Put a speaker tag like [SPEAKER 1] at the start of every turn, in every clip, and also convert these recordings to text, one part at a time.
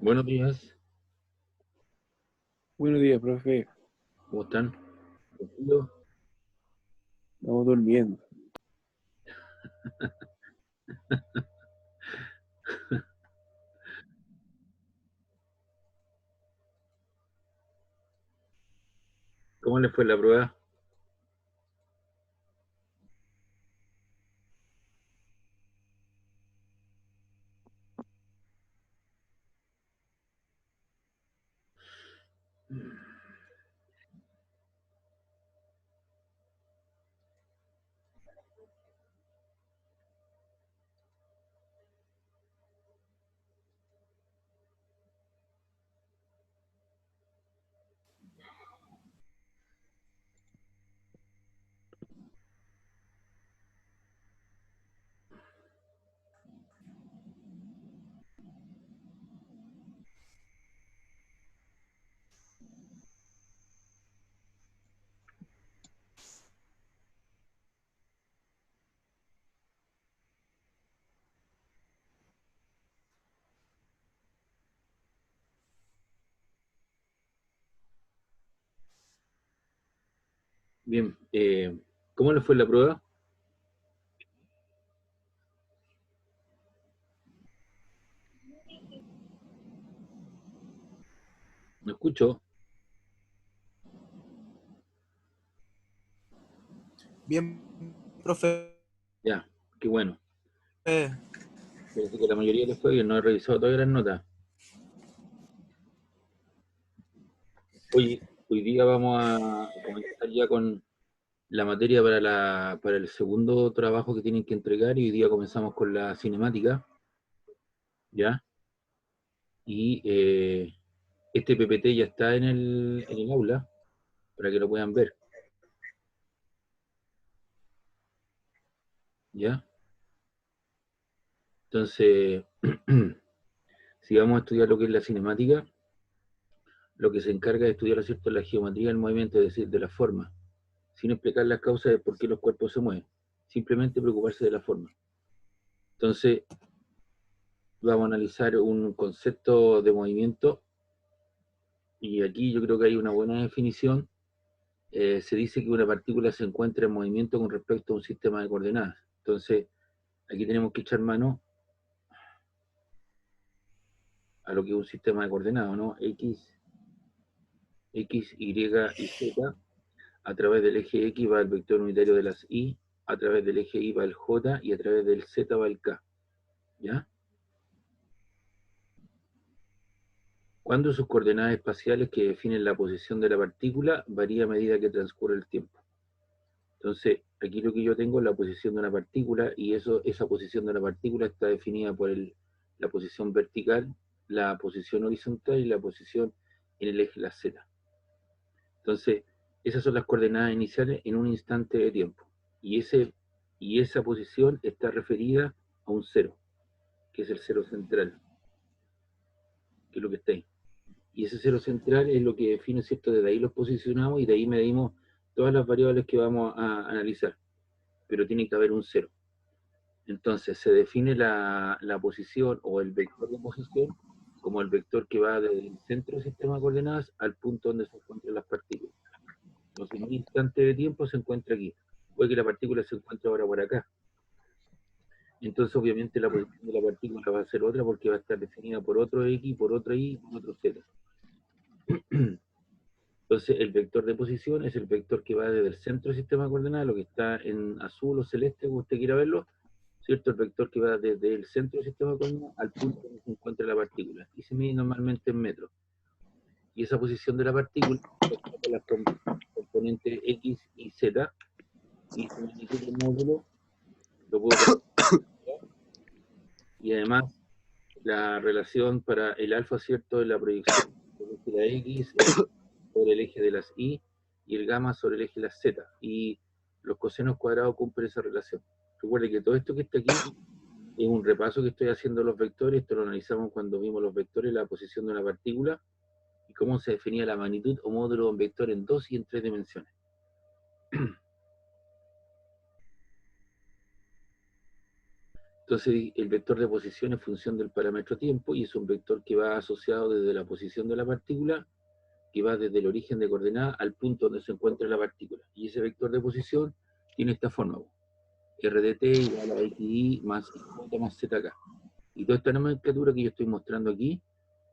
[SPEAKER 1] Buenos días,
[SPEAKER 2] Buenos días, profe.
[SPEAKER 1] ¿cómo están? ¿Tranquilo?
[SPEAKER 2] Estamos durmiendo.
[SPEAKER 1] ¿Cómo les fue la prueba? Bien, ¿cómo les fue la prueba? ¿Me escucho?
[SPEAKER 3] Bien, profe.
[SPEAKER 1] Ya, qué bueno. Parece que la mayoría les fue bien, no he revisado todavía las notas. Hoy día vamos a comenzar ya con la materia para el segundo trabajo que tienen que entregar y hoy día comenzamos con la cinemática, ¿ya? Y este PPT ya está en el aula para que lo puedan ver, ¿ya? Entonces, si vamos a estudiar lo que es la cinemática, lo que se encarga de estudiar, ¿cierto?, la geometría del movimiento, es decir, de la forma, sin explicar las causas de por qué los cuerpos se mueven, simplemente preocuparse de la forma. Entonces, vamos a analizar un concepto de movimiento y aquí yo creo que hay una buena definición. Se dice que una partícula se encuentra en movimiento con respecto a un sistema de coordenadas. Entonces, aquí tenemos que echar mano a lo que es un sistema de coordenadas, ¿no? X, Y y Z. A través del eje X va el vector unitario de las Y, a través del eje Y va el J y a través del Z va el K. ¿Ya? Cuando sus coordenadas espaciales que definen la posición de la partícula varía a medida que transcurre el tiempo. Entonces, aquí lo que yo tengo es la posición de una partícula y esa posición de la partícula está definida por la posición vertical, la posición horizontal y la posición en el eje la Z. Entonces, esas son las coordenadas iniciales en un instante de tiempo. Y esa posición está referida a un cero, que es el cero central, que es lo que está ahí. Y ese cero central es lo que define, ¿cierto? Desde ahí los posicionamos y de ahí medimos todas las variables que vamos a analizar. Pero tiene que haber un cero. Entonces, se define la posición o el vector de posición como el vector que va desde el centro del sistema de coordenadas al punto donde se encuentran las partículas. Entonces, en un instante de tiempo se encuentra aquí. Puede que la partícula se encuentre ahora por acá. Entonces, obviamente, la posición de la partícula va a ser otra porque va a estar definida por otro X, por otro Y, por otro Z. Entonces, el vector de posición es el vector que va desde el centro del sistema de coordenadas, lo que está en azul o celeste, como usted quiera verlo, ¿cierto? El vector que va desde el centro del sistema de coordenadas al punto donde se encuentra la partícula. Y se mide normalmente en metros. Y esa posición de la partícula con las componentes X y Z, y su magnitud del módulo lo puedo calcular. Y además, la relación para el alfa, ¿cierto?, de la proyección de la X sobre el eje de las y el gamma sobre el eje de las Z. Y los cosenos cuadrados cumplen esa relación. Recuerde que todo esto que está aquí es un repaso que estoy haciendo de los vectores. Esto lo analizamos cuando vimos los vectores, la posición de una partícula y cómo se definía la magnitud o módulo de un vector en 2 y en 3 dimensiones. Entonces el vector de posición es función del parámetro tiempo y es un vector que va asociado desde la posición de la partícula, que va desde el origen de coordenada al punto donde se encuentra la partícula. Y ese vector de posición tiene esta forma: RDT igual a XY más J más ZK. Y toda esta nomenclatura que yo estoy mostrando aquí,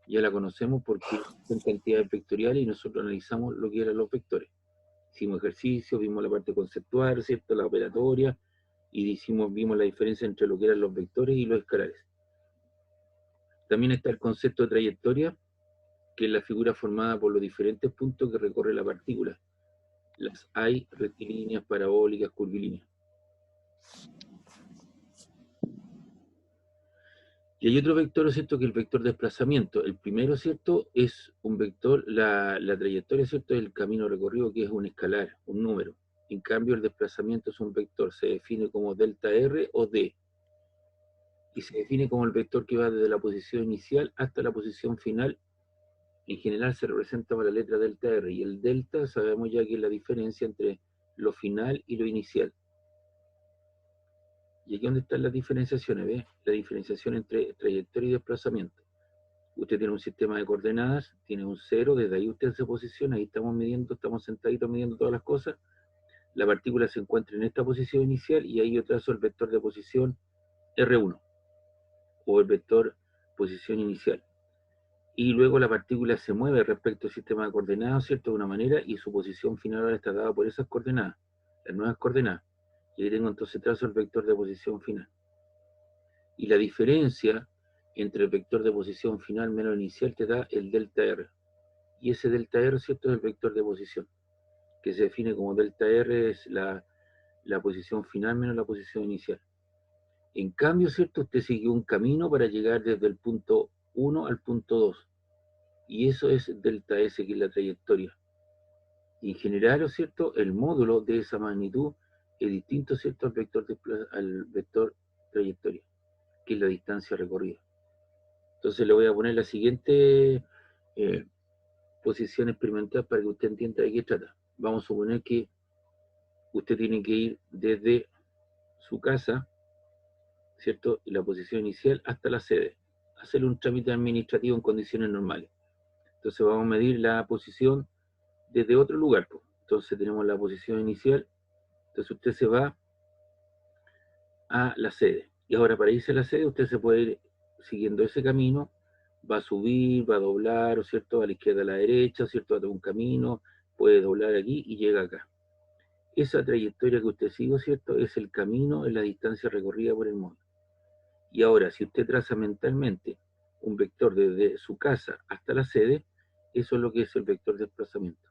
[SPEAKER 1] ya la conocemos porque son cantidades vectoriales y nosotros analizamos lo que eran los vectores. Hicimos ejercicios, vimos la parte conceptual, ¿cierto? La operatoria, y vimos la diferencia entre lo que eran los vectores y los escalares. También está el concepto de trayectoria, que es la figura formada por los diferentes puntos que recorre la partícula. Las hay rectilíneas, parabólicas, curvilíneas. Y hay otro vector, ¿cierto?, que es el vector de desplazamiento. El primero, ¿cierto?, es un vector, la trayectoria, ¿cierto?, es el camino recorrido, que es un escalar, un número. En cambio, el desplazamiento es un vector, se define como delta R o D. Y se define como el vector que va desde la posición inicial hasta la posición final. En general se representa por la letra delta R. Y el delta, sabemos ya que es la diferencia entre lo final y lo inicial. Y aquí donde están las diferenciaciones, ¿ves? La diferenciación entre trayectoria y desplazamiento. Usted tiene un sistema de coordenadas, tiene un 0, desde ahí usted se posiciona, ahí estamos midiendo, estamos sentaditos midiendo todas las cosas. La partícula se encuentra en esta posición inicial y ahí yo trazo el vector de posición R1, o el vector posición inicial. Y luego la partícula se mueve respecto al sistema de coordenadas, ¿cierto?, de una manera, y su posición final ahora está dada por esas coordenadas, las nuevas coordenadas. Y ahí tengo entonces trazo el vector de posición final. Y la diferencia entre el vector de posición final menos inicial te da el delta R. Y ese delta R, ¿cierto?, es el vector de posición, que se define como delta R es la posición final menos la posición inicial. En cambio, ¿cierto?, usted siguió un camino para llegar desde el punto 1 al punto 2. Y eso es delta S, que es la trayectoria. Y en general, ¿cierto?, el módulo de esa magnitud es distinto, ¿cierto?, al vector trayectoria, que es la distancia recorrida. Entonces le voy a poner la siguiente posición experimental para que usted entienda de qué trata. Vamos a suponer que usted tiene que ir desde su casa, ¿cierto?, y la posición inicial hasta la sede, hacer un trámite administrativo en condiciones normales. Entonces vamos a medir la posición desde otro lugar. Entonces tenemos la posición inicial, entonces usted se va a la sede. Y ahora para irse a la sede usted se puede ir siguiendo ese camino, va a subir, va a doblar, ¿cierto?, a la izquierda, a la derecha, ¿cierto?, a todo un camino, puede doblar aquí y llega acá. Esa trayectoria que usted sigue, ¿cierto?, es el camino, es la distancia recorrida por el módulo. Y ahora, si usted traza mentalmente un vector desde su casa hasta la sede, eso es lo que es el vector de desplazamiento.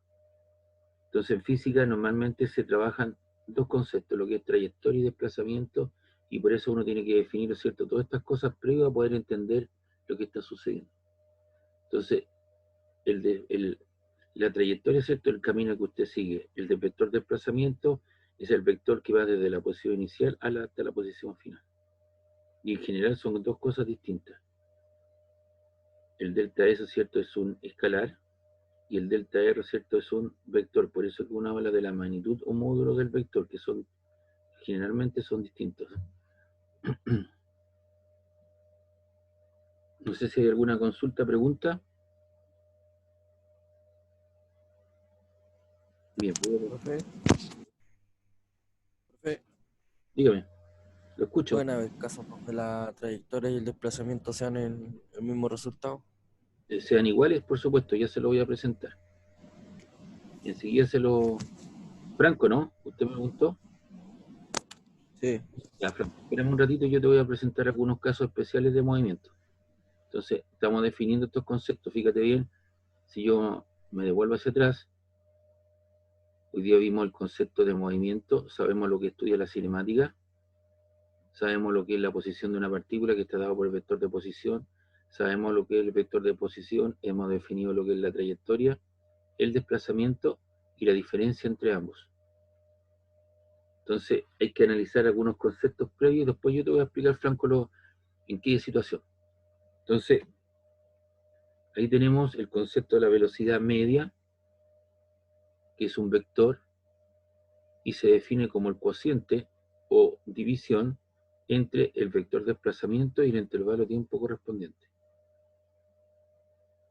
[SPEAKER 1] Entonces, en física normalmente se trabajan dos conceptos, lo que es trayectoria y desplazamiento, y por eso uno tiene que definir, ¿cierto?, todas estas cosas previas a poder entender lo que está sucediendo. Entonces, la trayectoria, ¿cierto?, el camino que usted sigue. El de vector de desplazamiento es el vector que va desde la posición inicial hasta la posición final. Y en general son dos cosas distintas. El delta S, ¿cierto?, es un escalar, y el delta R, ¿cierto?, es un vector. Por eso que uno habla de la magnitud o módulo del vector, que generalmente son distintos. No sé si hay alguna consulta, pregunta. Bien,
[SPEAKER 2] Profe,
[SPEAKER 1] dígame, lo escucho.
[SPEAKER 2] ¿pueden haber casos donde la trayectoria y el desplazamiento sean el mismo resultado?
[SPEAKER 1] Sean iguales, por supuesto, ya se lo voy a presentar. Y enseguida Franco, ¿no? ¿Usted me preguntó?
[SPEAKER 2] Sí.
[SPEAKER 1] Ya, Franco, espérame un ratito, yo te voy a presentar algunos casos especiales de movimiento. Entonces, estamos definiendo estos conceptos. Fíjate bien, si yo me devuelvo hacia atrás, hoy día vimos el concepto de movimiento, sabemos lo que estudia la cinemática, sabemos lo que es la posición de una partícula que está dado por el vector de posición, sabemos lo que es el vector de posición, hemos definido lo que es la trayectoria, el desplazamiento y la diferencia entre ambos. Entonces hay que analizar algunos conceptos previos y después yo te voy a explicar, Franco, en qué situación. Entonces, ahí tenemos el concepto de la velocidad media, que es un vector, y se define como el cociente o división entre el vector de desplazamiento y el intervalo de tiempo correspondiente.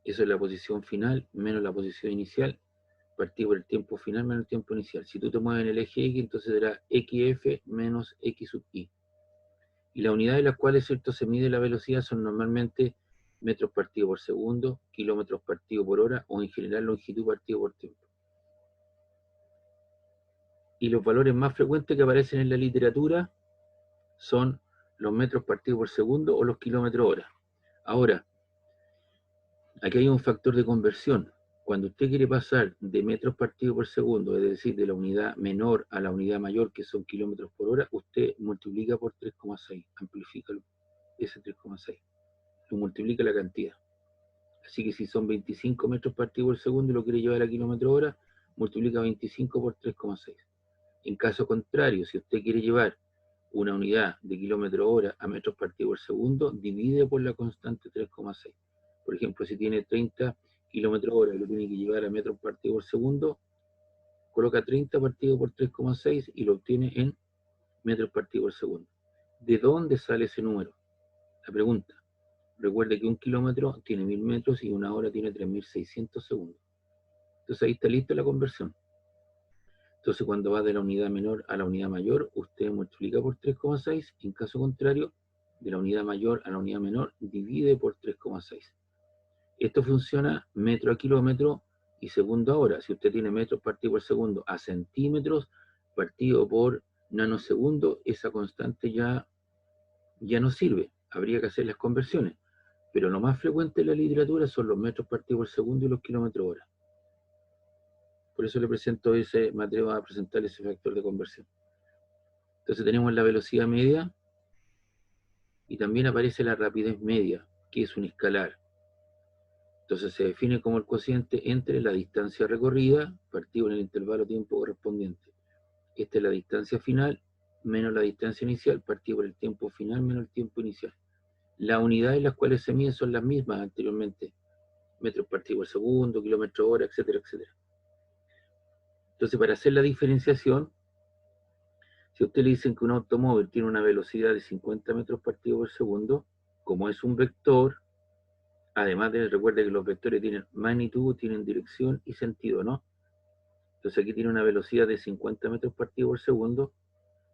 [SPEAKER 1] Eso es la posición final menos la posición inicial, partido por el tiempo final menos el tiempo inicial. Si tú te mueves en el eje X, entonces será XF menos X sub Y. Y las unidades en las cuales, ¿cierto?, se mide la velocidad son normalmente metros partido por segundo, kilómetros partido por hora o en general longitud partido por tiempo. Y los valores más frecuentes que aparecen en la literatura son los metros partido por segundo o los kilómetros hora. Ahora, aquí hay un factor de conversión. Cuando usted quiere pasar de metros partido por segundo, es decir, de la unidad menor a la unidad mayor, que son kilómetros por hora, usted multiplica por 3,6, amplifica ese 3,6, lo multiplica la cantidad. Así que si son 25 metros partido por segundo y lo quiere llevar a kilómetros hora, multiplica 25 por 3,6. En caso contrario, si usted quiere llevar una unidad de kilómetro hora a metros partido por segundo, divide por la constante 3,6. Por ejemplo, si tiene 30 kilómetros hora y lo tiene que llevar a metros partido por segundo, coloca 30 partido por 3,6 y lo obtiene en metros partido por segundo. ¿De dónde sale ese número? La pregunta. Recuerde que un kilómetro tiene 1000 metros y una hora tiene 3600 segundos. Entonces ahí está lista la conversión. Entonces cuando va de la unidad menor a la unidad mayor, usted multiplica por 3,6. En caso contrario, de la unidad mayor a la unidad menor, divide por 3,6. Esto funciona metro a kilómetro y segundo a hora. Si usted tiene metros partido por segundo a centímetros partido por nanosegundo, esa constante ya no sirve. Habría que hacer las conversiones. Pero lo más frecuente en la literatura son los metros partido por segundo y los kilómetros hora. Por eso le presento me atrevo a presentar ese factor de conversión. Entonces tenemos la velocidad media y también aparece la rapidez media, que es un escalar. Entonces se define como el cociente entre la distancia recorrida, partido en el intervalo de tiempo correspondiente. Esta es la distancia final menos la distancia inicial, partido por el tiempo final menos el tiempo inicial. Las unidades en las cuales se miden son las mismas anteriormente. Metros partido por segundo, kilómetros hora, etcétera, etcétera. Entonces, para hacer la diferenciación, si a usted le dicen que un automóvil tiene una velocidad de 50 metros partido por segundo, como es un vector, además recuerde que los vectores tienen magnitud, tienen dirección y sentido, ¿no? Entonces aquí tiene una velocidad de 50 metros partido por segundo,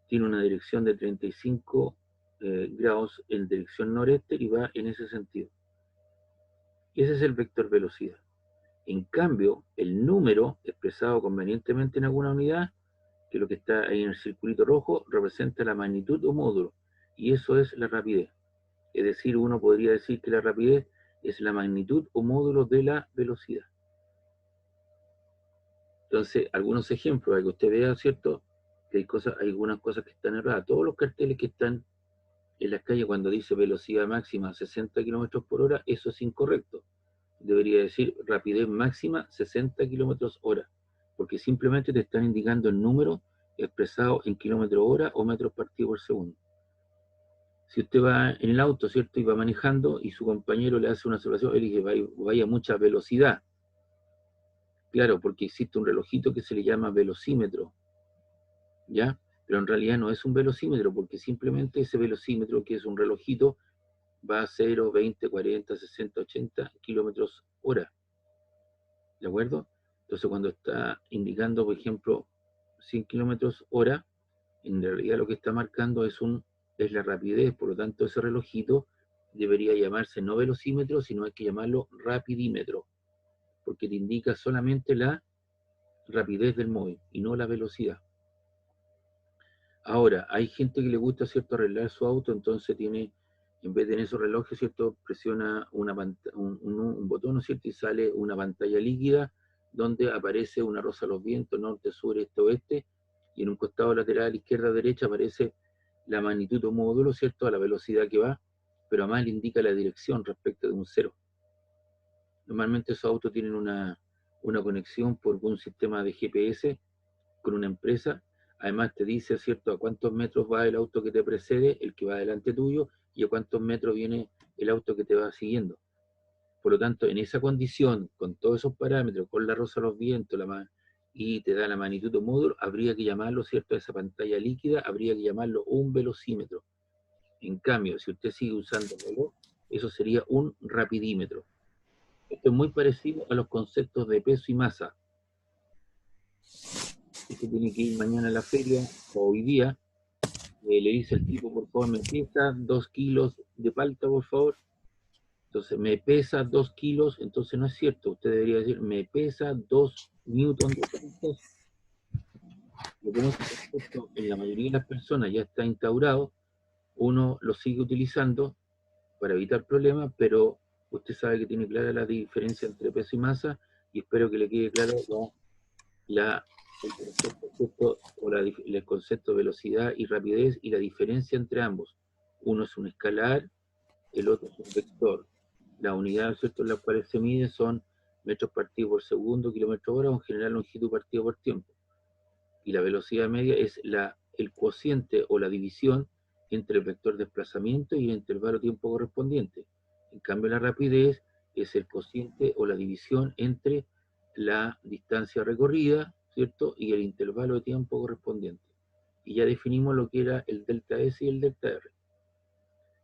[SPEAKER 1] tiene una dirección de 35 grados en dirección noreste y va en ese sentido. Y ese es el vector velocidad. En cambio, el número expresado convenientemente en alguna unidad, que lo que está ahí en el circulito rojo, representa la magnitud o módulo, y eso es la rapidez. Es decir, uno podría decir que la rapidez es la magnitud o módulo de la velocidad. Entonces, algunos ejemplos, para que usted vea, ¿cierto?, que hay algunas cosas que están erradas. Todos los carteles que están en las calles cuando dice velocidad máxima 60 km por hora, eso es incorrecto. Debería decir rapidez máxima 60 km hora, porque simplemente te están indicando el número expresado en kilómetros hora o metros partido por segundo. Si usted va en el auto, ¿cierto?, y va manejando y su compañero le hace una observación, él dice, vaya a mucha velocidad. Claro, porque existe un relojito que se le llama velocímetro, ¿ya? Pero en realidad no es un velocímetro, porque simplemente ese velocímetro, que es un relojito, va a 0, 20, 40, 60, 80 kilómetros hora. ¿De acuerdo? Entonces cuando está indicando, por ejemplo, 100 kilómetros hora, en realidad lo que está marcando es la rapidez. Por lo tanto, ese relojito debería llamarse no velocímetro, sino hay que llamarlo rapidímetro, porque te indica solamente la rapidez del móvil y no la velocidad. Ahora, hay gente que le gusta, ¿cierto?, arreglar su auto, entonces tiene, en vez de tener esos relojes, ¿cierto?, presiona un botón, ¿no es cierto?, y sale una pantalla líquida donde aparece una rosa a los vientos, norte, sur, este, oeste, y en un costado lateral, izquierda, derecha, aparece la magnitud o módulo, ¿cierto?, a la velocidad que va, pero además le indica la dirección respecto de un cero. Normalmente esos autos tienen una conexión por un sistema de GPS con una empresa. Además te dice, ¿cierto?, a cuántos metros va el auto que te precede, el que va delante tuyo, y a cuántos metros viene el auto que te va siguiendo. Por lo tanto, en esa condición, con todos esos parámetros, con la rosa a los vientos, y te da la magnitud o módulo, habría que llamarlo, ¿cierto?, a esa pantalla líquida, habría que llamarlo un velocímetro. En cambio, si usted sigue usando el reloj, eso sería un rapidímetro. Esto es muy parecido a los conceptos de peso y masa. Usted tiene que ir mañana a la feria, o hoy día, le dice al tipo, por favor, me pesa 2 kilos de palta, por favor. Entonces, me pesa 2 kilos, entonces no es cierto. Usted debería decir, me pesa 2 newton de palta. Pero como este concepto en la mayoría de las personas ya está instaurado, uno lo sigue utilizando para evitar problemas, pero usted sabe que tiene clara la diferencia entre peso y masa, y espero que le quede claro el concepto de velocidad y rapidez y la diferencia entre ambos. Uno es un escalar, el otro es un vector. Las unidades, ¿cierto?, en las cuales se mide son metros partidos por segundo, kilómetro hora, o en general longitud partido por tiempo. Y la velocidad media es el cociente o la división entre el vector desplazamiento y el intervalo tiempo correspondiente. En cambio, la rapidez es el cociente o la división entre la distancia recorrida, ¿cierto?, y el intervalo de tiempo correspondiente. Y ya definimos lo que era el delta S y el delta R.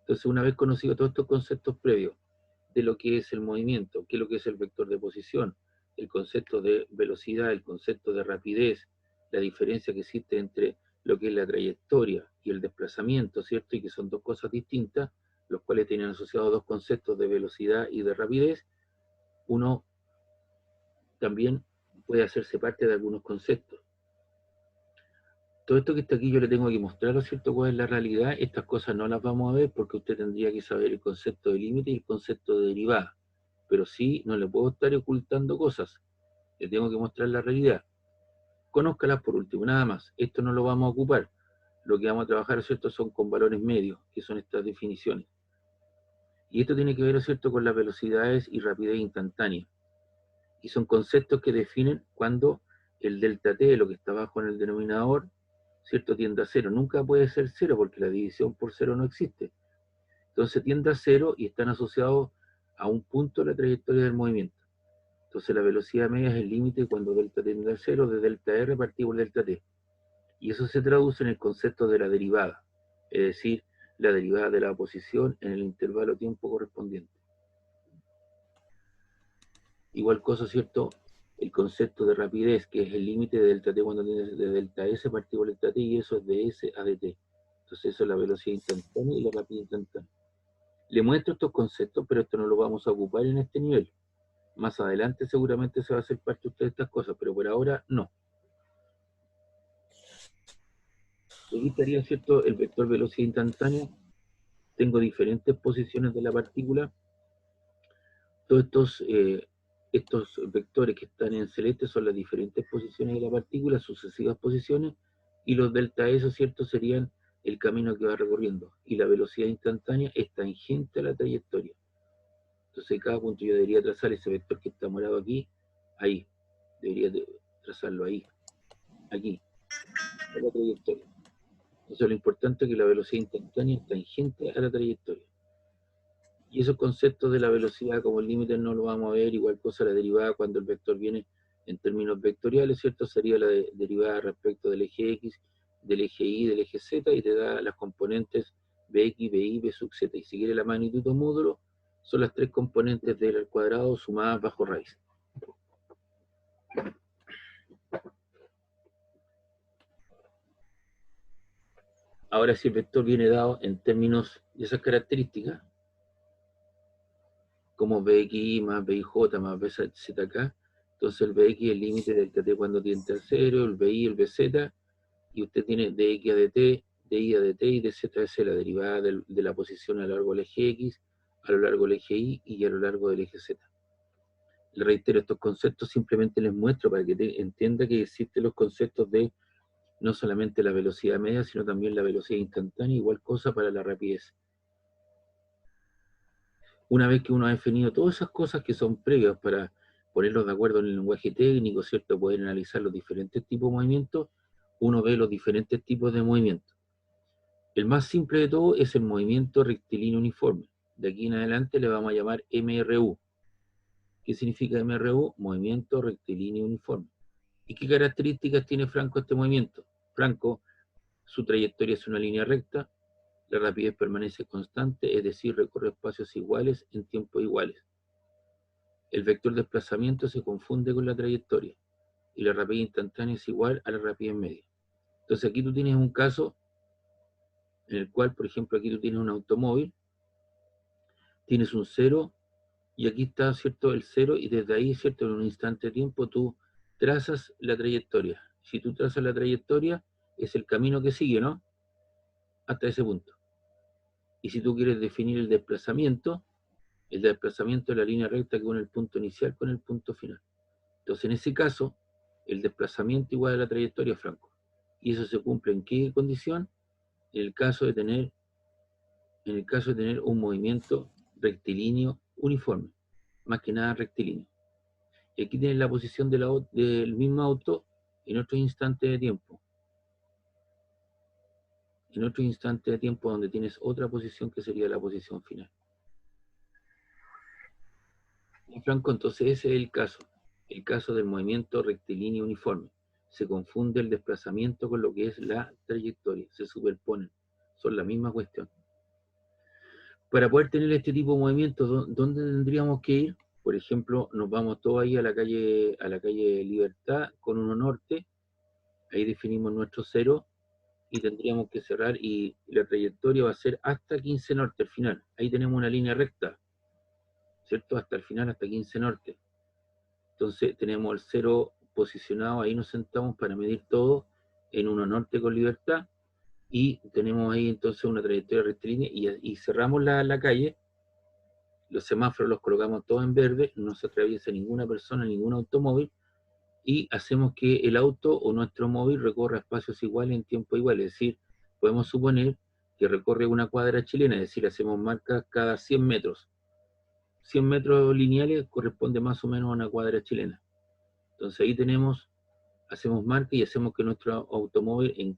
[SPEAKER 1] Entonces, una vez conocido todos estos conceptos previos de lo que es el movimiento, qué es lo que es el vector de posición, el concepto de velocidad, el concepto de rapidez, la diferencia que existe entre lo que es la trayectoria y el desplazamiento, ¿cierto? Y que son dos cosas distintas, los cuales tienen asociados dos conceptos de velocidad y de rapidez, uno también puede hacerse parte de algunos conceptos. Todo esto que está aquí yo le tengo que mostrar, ¿cierto?, cuál es la realidad. Estas cosas no las vamos a ver porque usted tendría que saber el concepto de límite y el concepto de derivada. Pero sí, no le puedo estar ocultando cosas. Le tengo que mostrar la realidad. Conózcalas por último, nada más. Esto no lo vamos a ocupar. Lo que vamos a trabajar, ¿cierto?, son con valores medios, que son estas definiciones. Y esto tiene que ver, ¿cierto?, con las velocidades y rapidez instantánea. Y son conceptos que definen cuando el delta t, lo que está abajo en el denominador, ¿cierto?, tiende a cero. Nunca puede ser cero porque la división por cero no existe. Entonces tiende a cero y están asociados a un punto de la trayectoria del movimiento. Entonces la velocidad media es el límite cuando delta tiende a cero de delta r partido por delta t. Y eso se traduce en el concepto de la derivada, es decir, la derivada de la posición en el intervalo tiempo correspondiente. Igual cosa, ¿cierto?, el concepto de rapidez, que es el límite de delta t cuando tiene de delta s partido por delta t, y eso es de s a dt. Entonces eso es la velocidad instantánea y la rapidez instantánea. Le muestro estos conceptos, pero esto no lo vamos a ocupar en este nivel. Más adelante seguramente se va a hacer parte de ustedes estas cosas, pero por ahora no. Aquí estaría, ¿cierto?, el vector velocidad instantánea. Tengo diferentes posiciones de la partícula. Todos estos vectores que están en celeste son las diferentes posiciones de la partícula, sucesivas posiciones, y los delta S, ¿cierto?, serían el camino que va recorriendo. Y la velocidad instantánea es tangente a la trayectoria. Entonces, cada punto yo debería trazar ese vector que está morado aquí, ahí. Debería trazarlo ahí, aquí, en la trayectoria. Entonces, lo importante es que la velocidad instantánea es tangente a la trayectoria. Y esos conceptos de la velocidad como el límite no lo vamos a ver. Igual cosa la derivada cuando el vector viene en términos vectoriales, ¿cierto? Sería la derivada respecto del eje X, del eje Y, del eje Z, y te da las componentes Bx, By, B sub Z. Y si quiere la magnitud o módulo, son las tres componentes del al cuadrado sumadas bajo raíz. Ahora, si el vector viene dado en términos de esas características, como Bx más Bij más Bzk, entonces el Bx es el límite del kt cuando tiende a cero, el Bi, el Bz, y usted tiene dx a dt, dy a dt y dz a c, la derivada de la posición a lo largo del eje X, a lo largo del eje Y y a lo largo del eje Z. Le reitero, estos conceptos simplemente les muestro para que entienda que existen los conceptos de no solamente la velocidad media, sino también la velocidad instantánea, igual cosa para la rapidez. Una vez que uno ha definido todas esas cosas que son previas para ponerlos de acuerdo en el lenguaje técnico, ¿cierto?, poder analizar los diferentes tipos de movimientos, uno ve los diferentes tipos de movimientos. El más simple de todo es el movimiento rectilíneo uniforme. De aquí en adelante le vamos a llamar MRU. ¿Qué significa MRU? Movimiento rectilíneo uniforme. ¿Y qué características tiene Franco este movimiento? Franco, su trayectoria es una línea recta, la rapidez permanece constante, es decir, recorre espacios iguales en tiempos iguales. El vector de desplazamiento se confunde con la trayectoria y la rapidez instantánea es igual a la rapidez media. Entonces aquí tú tienes un caso en el cual, por ejemplo, aquí tú tienes un automóvil, tienes un cero y aquí está, ¿cierto?, el cero, y desde ahí, ¿cierto?, en un instante de tiempo tú trazas la trayectoria. Si tú trazas la trayectoria, es el camino que sigue, ¿no?, hasta ese punto. Y si tú quieres definir el desplazamiento es la línea recta que une el punto inicial con el punto final. Entonces, en ese caso, el desplazamiento igual a la trayectoria, Franco. ¿Y eso se cumple en qué condición? En el caso de tener un movimiento rectilíneo uniforme, más que nada rectilíneo. Y aquí tienes la posición del mismo auto en otro instante de tiempo. En otro instante de tiempo donde tienes otra posición que sería la posición final. Y Franco, entonces ese es el caso del movimiento rectilíneo uniforme. Se confunde el desplazamiento con lo que es la trayectoria, se superponen, son la misma cuestión. Para poder tener este tipo de movimientos, ¿dónde tendríamos que ir? Por ejemplo, nos vamos todos ahí a la calle Libertad con 1 norte, ahí definimos nuestro cero y tendríamos que cerrar y la trayectoria va a ser hasta 15 norte al final. Ahí tenemos una línea recta, ¿cierto? Hasta el final, hasta 15 norte. Entonces tenemos el cero posicionado, ahí nos sentamos para medir todo en 1 norte con Libertad y tenemos ahí entonces una trayectoria rectilínea y cerramos la calle. Los semáforos los colocamos todos en verde, no se atraviesa ninguna persona, ningún automóvil, y hacemos que el auto o nuestro móvil recorra espacios iguales en tiempo igual. Es decir, podemos suponer que recorre una cuadra chilena, es decir, hacemos marcas cada 100 metros. 100 metros lineales corresponde más o menos a una cuadra chilena. Entonces ahí hacemos marca y hacemos que nuestro automóvil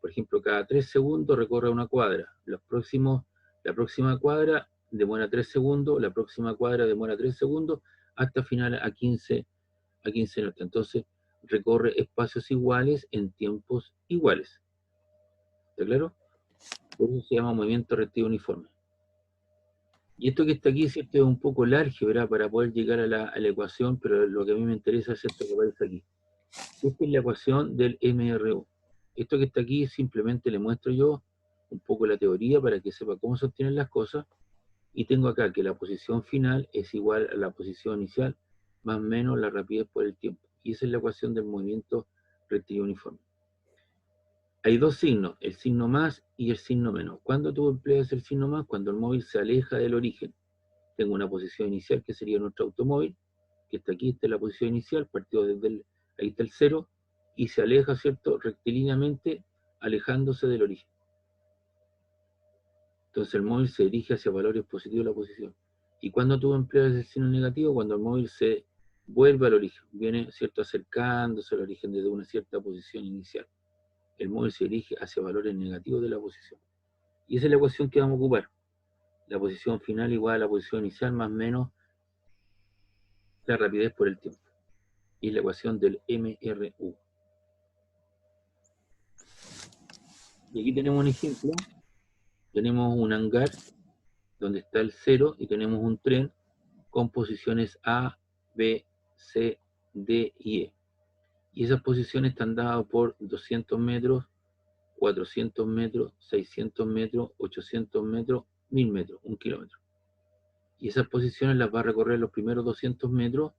[SPEAKER 1] por ejemplo, cada 3 segundos recorra una cuadra. La próxima cuadra demora 3 segundos, la próxima cuadra demora 3 segundos, hasta final a 15 norte. Entonces recorre espacios iguales en tiempos iguales. ¿Está claro? Por eso se llama movimiento rectilíneo uniforme. Y esto que está aquí, ¿cierto?, es un poco el álgebra para poder llegar a la ecuación, pero lo que a mí me interesa es esto que aparece aquí. Esta es la ecuación del MRU. Esto que está aquí simplemente le muestro yo un poco la teoría para que sepa cómo se obtienen las cosas. Y tengo acá que la posición final es igual a la posición inicial más o menos la rapidez por el tiempo. Y esa es la ecuación del movimiento rectilíneo uniforme. Hay dos signos, el signo más y el signo menos. ¿Cuándo tú empleas el signo más? Cuando el móvil se aleja del origen. Tengo una posición inicial que sería nuestro automóvil, que está aquí, esta es la posición inicial, partido ahí está el cero, y se aleja, ¿cierto?, rectilíneamente, alejándose del origen. Entonces el móvil se dirige hacia valores positivos de la posición. ¿Y cuando tú empleas el signo negativo? Cuando el móvil se vuelve al origen, viene, ¿cierto?, acercándose al origen desde una cierta posición inicial. El móvil se dirige hacia valores negativos de la posición. Y esa es la ecuación que vamos a ocupar. La posición final igual a la posición inicial más menos la rapidez por el tiempo. Y es la ecuación del MRU. Y aquí tenemos un ejemplo. Tenemos un hangar donde está el cero y tenemos un tren con posiciones A, B, C, D y E. Y esas posiciones están dadas por 200 metros, 400 metros, 600 metros, 800 metros, 1000 metros, 1 kilómetro. Y esas posiciones las va a recorrer los primeros 200 metros,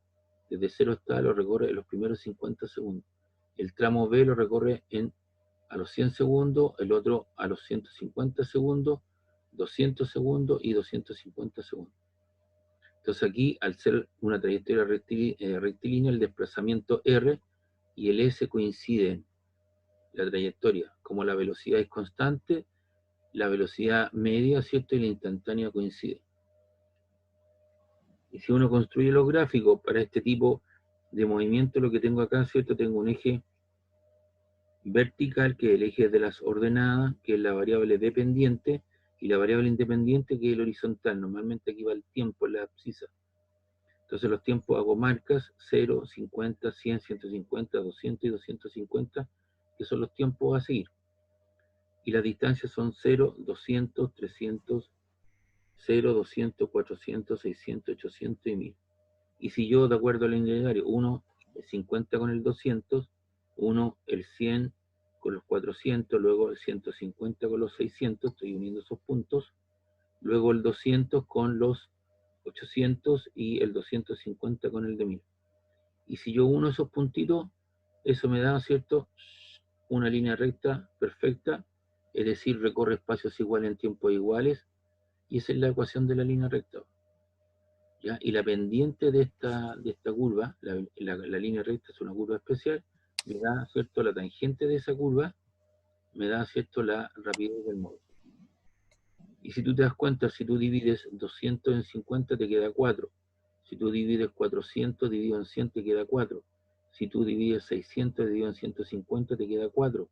[SPEAKER 1] desde 0 hasta lo recorre en los primeros 50 segundos. El tramo B lo recorre a los 100 segundos, el otro a los 150 segundos, 200 segundos y 250 segundos. Entonces aquí, al ser una trayectoria rectilínea, el desplazamiento R y el S coinciden. La trayectoria, como la velocidad es constante, la velocidad media, ¿cierto?, y la instantánea coinciden. Y si uno construye los gráficos para este tipo de movimiento, lo que tengo acá, ¿cierto?, tengo un eje vertical, que es el eje de las ordenadas, que es la variable dependiente, y la variable independiente, que es el horizontal. Normalmente aquí va el tiempo, la abscisa. Entonces los tiempos hago marcas 0, 50, 100, 150, 200 y 250, que son los tiempos a seguir. y las distancias son 0, 200, 300, 0, 200, 400, 600, 800 y 1000. Y si yo, de acuerdo al itinerario, uno el 50 con el 200, uno el 100 con los 400, luego el 150 con los 600, estoy uniendo esos puntos, luego el 200 con los 800 y el 250 con el de 1000. Y si yo uno esos puntitos, eso me da, ¿cierto?, una línea recta perfecta, es decir, recorre espacios iguales en tiempos iguales, y esa es la ecuación de la línea recta. ¿Ya? Y la pendiente de esta curva, la línea recta es una curva especial, me da, ¿cierto?, la tangente de esa curva, me da, ¿cierto?, la rapidez del móvil. Y si tú te das cuenta, si tú divides 200 en 50 te queda 4. Si tú divides 400 dividido en 100 te queda 4. Si tú divides 600 dividido en 150 te queda 4.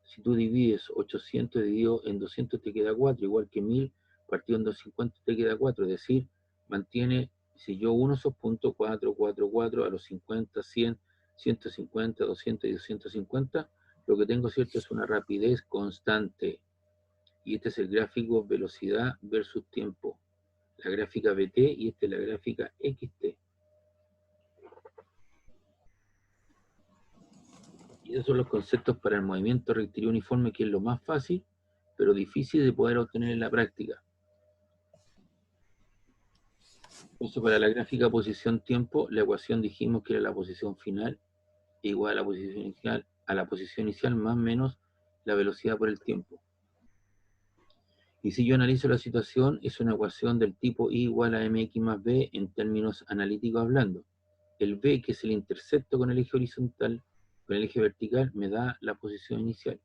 [SPEAKER 1] Si tú divides 800 dividido en 200 te queda 4, igual que 1000 partido en 250 te queda 4. Es decir, mantiene, si yo uno esos puntos, 4, 4, 4, a los 50, 100, 150, 200 y 250, lo que tengo, ¿cierto?, es una rapidez constante. Y este es el gráfico velocidad versus tiempo. La gráfica VT y esta es la gráfica XT. Y esos son los conceptos para el movimiento rectilíneo uniforme, que es lo más fácil, pero difícil de poder obtener en la práctica. Entonces, para la gráfica posición-tiempo, la ecuación dijimos que era la posición final igual a la posición inicial más menos la velocidad por el tiempo. Y si yo analizo la situación, es una ecuación del tipo I igual a mx más b en términos analíticos hablando. El b, que es el intercepto con el eje horizontal, con el eje vertical, me da la posición inicial.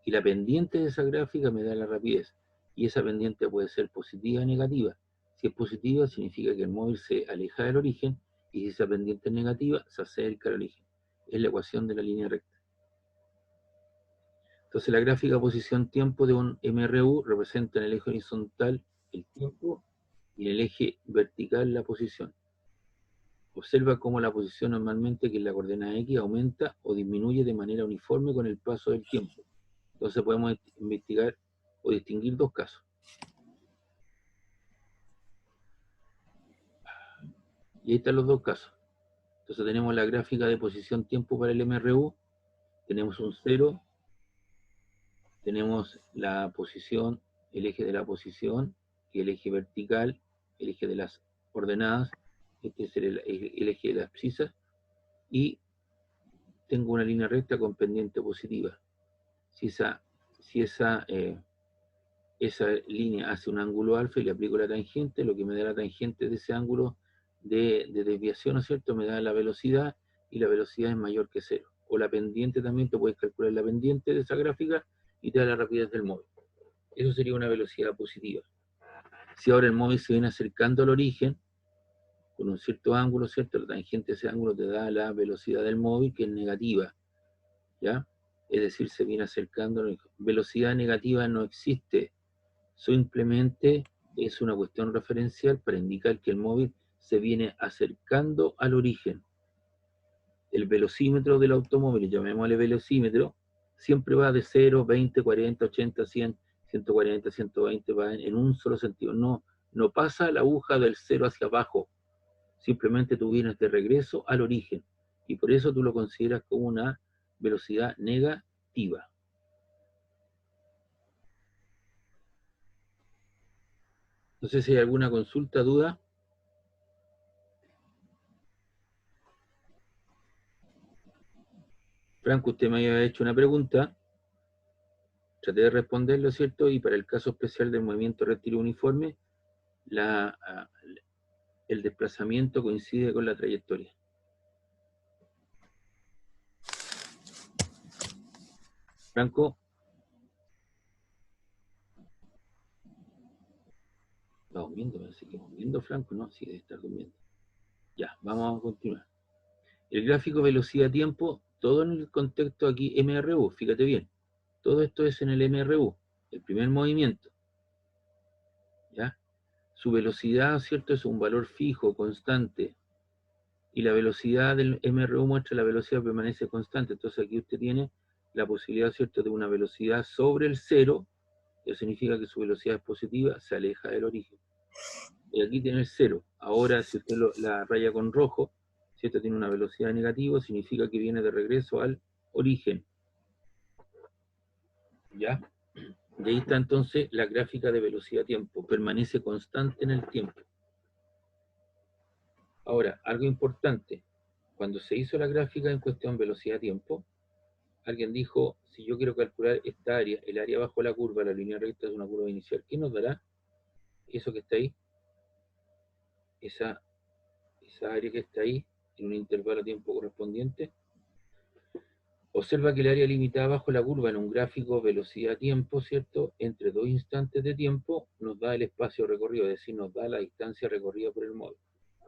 [SPEAKER 1] Y la pendiente de esa gráfica me da la rapidez. Y esa pendiente puede ser positiva o negativa. Si es positiva, significa que el móvil se aleja del origen, y si esa pendiente es negativa, se acerca al origen. Es la ecuación de la línea recta. Entonces la gráfica posición-tiempo de un MRU representa en el eje horizontal el tiempo y en el eje vertical la posición. Observa cómo la posición normalmente, que es la coordenada X, aumenta o disminuye de manera uniforme con el paso del tiempo. Entonces podemos investigar o distinguir dos casos. Y ahí están los dos casos. Entonces tenemos la gráfica de posición-tiempo para el MRU, tenemos un 0, tenemos la posición, el eje de la posición, y el eje vertical, el eje de las ordenadas, este es el eje de las abscisas, y tengo una línea recta con pendiente positiva. Si esa línea hace un ángulo alfa y le aplico la tangente, lo que me da la tangente de ese ángulo de desviación, ¿no es cierto?, me da la velocidad, y la velocidad es mayor que 0. O la pendiente también, te puedes calcular la pendiente de esa gráfica y te da la rapidez del móvil. Eso sería una velocidad positiva. Si ahora el móvil se viene acercando al origen, con un cierto ángulo, ¿cierto?, la tangente de ese ángulo te da la velocidad del móvil, que es negativa, ¿ya? Es decir, se viene acercando. Velocidad negativa no existe, simplemente es una cuestión referencial para indicar que el móvil se viene acercando al origen. El velocímetro del automóvil, llamémosle velocímetro, siempre va de 0, 20, 40, 80, 100, 140, 120, va en un solo sentido. No pasa la aguja del 0 hacia abajo, simplemente tú vienes de regreso al origen, y por eso tú lo consideras como una velocidad negativa. No sé si hay alguna consulta, duda. Franco, usted me había hecho una pregunta, traté de responderlo, ¿cierto? Y para el caso especial del movimiento rectilíneo uniforme, el desplazamiento coincide con la trayectoria. Franco. ¿Está durmiendo? Parece que durmiendo, Franco, ¿no? Sí, debe estar durmiendo. Ya, vamos a continuar. El gráfico velocidad-tiempo, todo en el contexto aquí MRU, fíjate bien. Todo esto es en el MRU, el primer movimiento. ¿Ya? Su velocidad, ¿cierto?, es un valor fijo, constante. Y la velocidad del MRU muestra la velocidad permanece constante. Entonces aquí usted tiene la posibilidad, ¿cierto?, de una velocidad sobre el cero. Eso significa que su velocidad es positiva, se aleja del origen. Y aquí tiene el cero. Ahora, si usted la raya con rojo, si esto tiene una velocidad negativa, significa que viene de regreso al origen. ¿Ya? Y ahí está entonces la gráfica de velocidad-tiempo. Permanece constante en el tiempo. Ahora, algo importante. Cuando se hizo la gráfica en cuestión velocidad-tiempo, alguien dijo, si yo quiero calcular esta área, el área bajo la curva, la línea recta es una curva inicial, ¿qué nos dará? Eso que está ahí, esa área que está ahí, en un intervalo de tiempo correspondiente. Observa que el área limitada bajo la curva en un gráfico velocidad-tiempo, ¿cierto? Entre dos instantes de tiempo nos da el espacio recorrido, es decir, nos da la distancia recorrida por el móvil.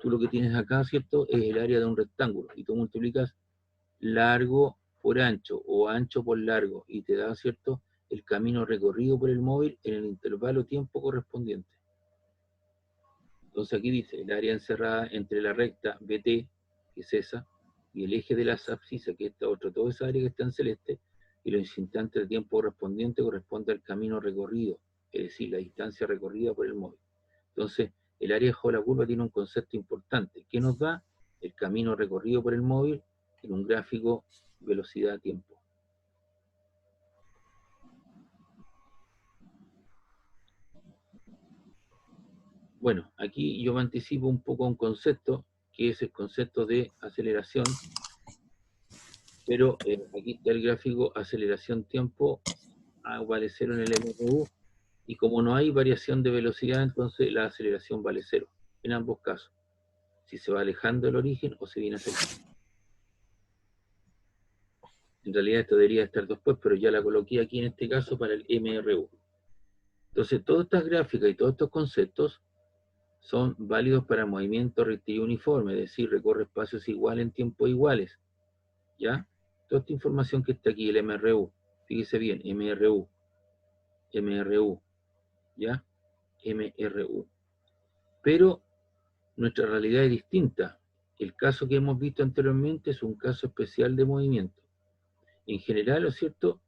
[SPEAKER 1] Tú lo que tienes acá, ¿cierto? Es el área de un rectángulo y tú multiplicas largo por ancho o ancho por largo y te da, ¿cierto?, el camino recorrido por el móvil en el intervalo tiempo correspondiente. Entonces aquí dice, el área encerrada entre la recta BT, que es esa, y el eje de las abscisas, que es esta otra, toda esa área que está en celeste, y los instantes de tiempo correspondiente corresponde al camino recorrido, es decir, la distancia recorrida por el móvil. Entonces, el área bajo la curva tiene un concepto importante. ¿Qué nos da? El camino recorrido por el móvil en un gráfico velocidad-tiempo. Bueno, aquí yo me anticipo un poco a un concepto, que es el concepto de aceleración, pero aquí está el gráfico aceleración-tiempo, vale 0 en el MRU, y como no hay variación de velocidad, entonces la aceleración vale 0, en ambos casos, si se va alejando del origen o se viene acercando. En realidad esto debería estar después, pero ya la coloqué aquí en este caso para el MRU. Entonces, todas estas gráficas y todos estos conceptos son válidos para movimiento rectilíneo uniforme, es decir, recorre espacios iguales en tiempos iguales. ¿Ya? Toda esta información que está aquí, el MRU, fíjese bien, MRU, ¿ya? MRU. Pero nuestra realidad es distinta. El caso que hemos visto anteriormente es un caso especial de movimiento. En general, ¿no es cierto?,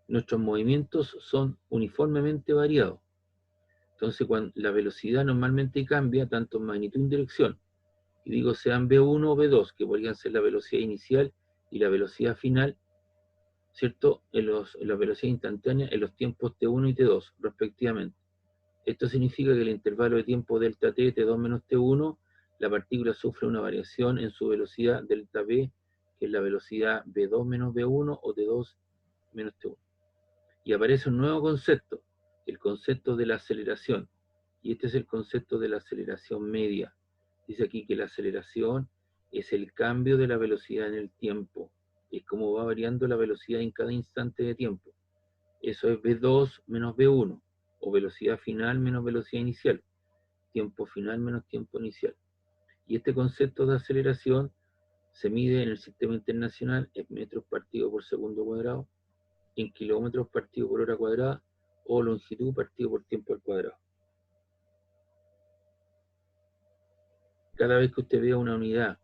[SPEAKER 1] nuestros movimientos son uniformemente variados. Entonces, cuando la velocidad normalmente cambia tanto en magnitud y en dirección, y digo sean V1 o V2, que podrían ser la velocidad inicial y la velocidad final, ¿cierto?, en la velocidad instantánea en los tiempos T1 y T2, respectivamente. Esto significa que el intervalo de tiempo delta T, T2 menos T1, la partícula sufre una variación en su velocidad delta V, que es la velocidad V2 menos V1 o T2 menos T1. Y aparece un nuevo concepto, el concepto de la aceleración. Y este es el concepto de la aceleración media. Dice aquí que la aceleración es el cambio de la velocidad en el tiempo. Es como va variando la velocidad en cada instante de tiempo. Eso es V2 menos V1, o velocidad final menos velocidad inicial. Tiempo final menos tiempo inicial. Y este concepto de aceleración se mide en el sistema internacional en metros partido por segundo cuadrado, en kilómetros partido por hora cuadrada, o longitud partido por tiempo al cuadrado. Cada vez que usted vea una unidad,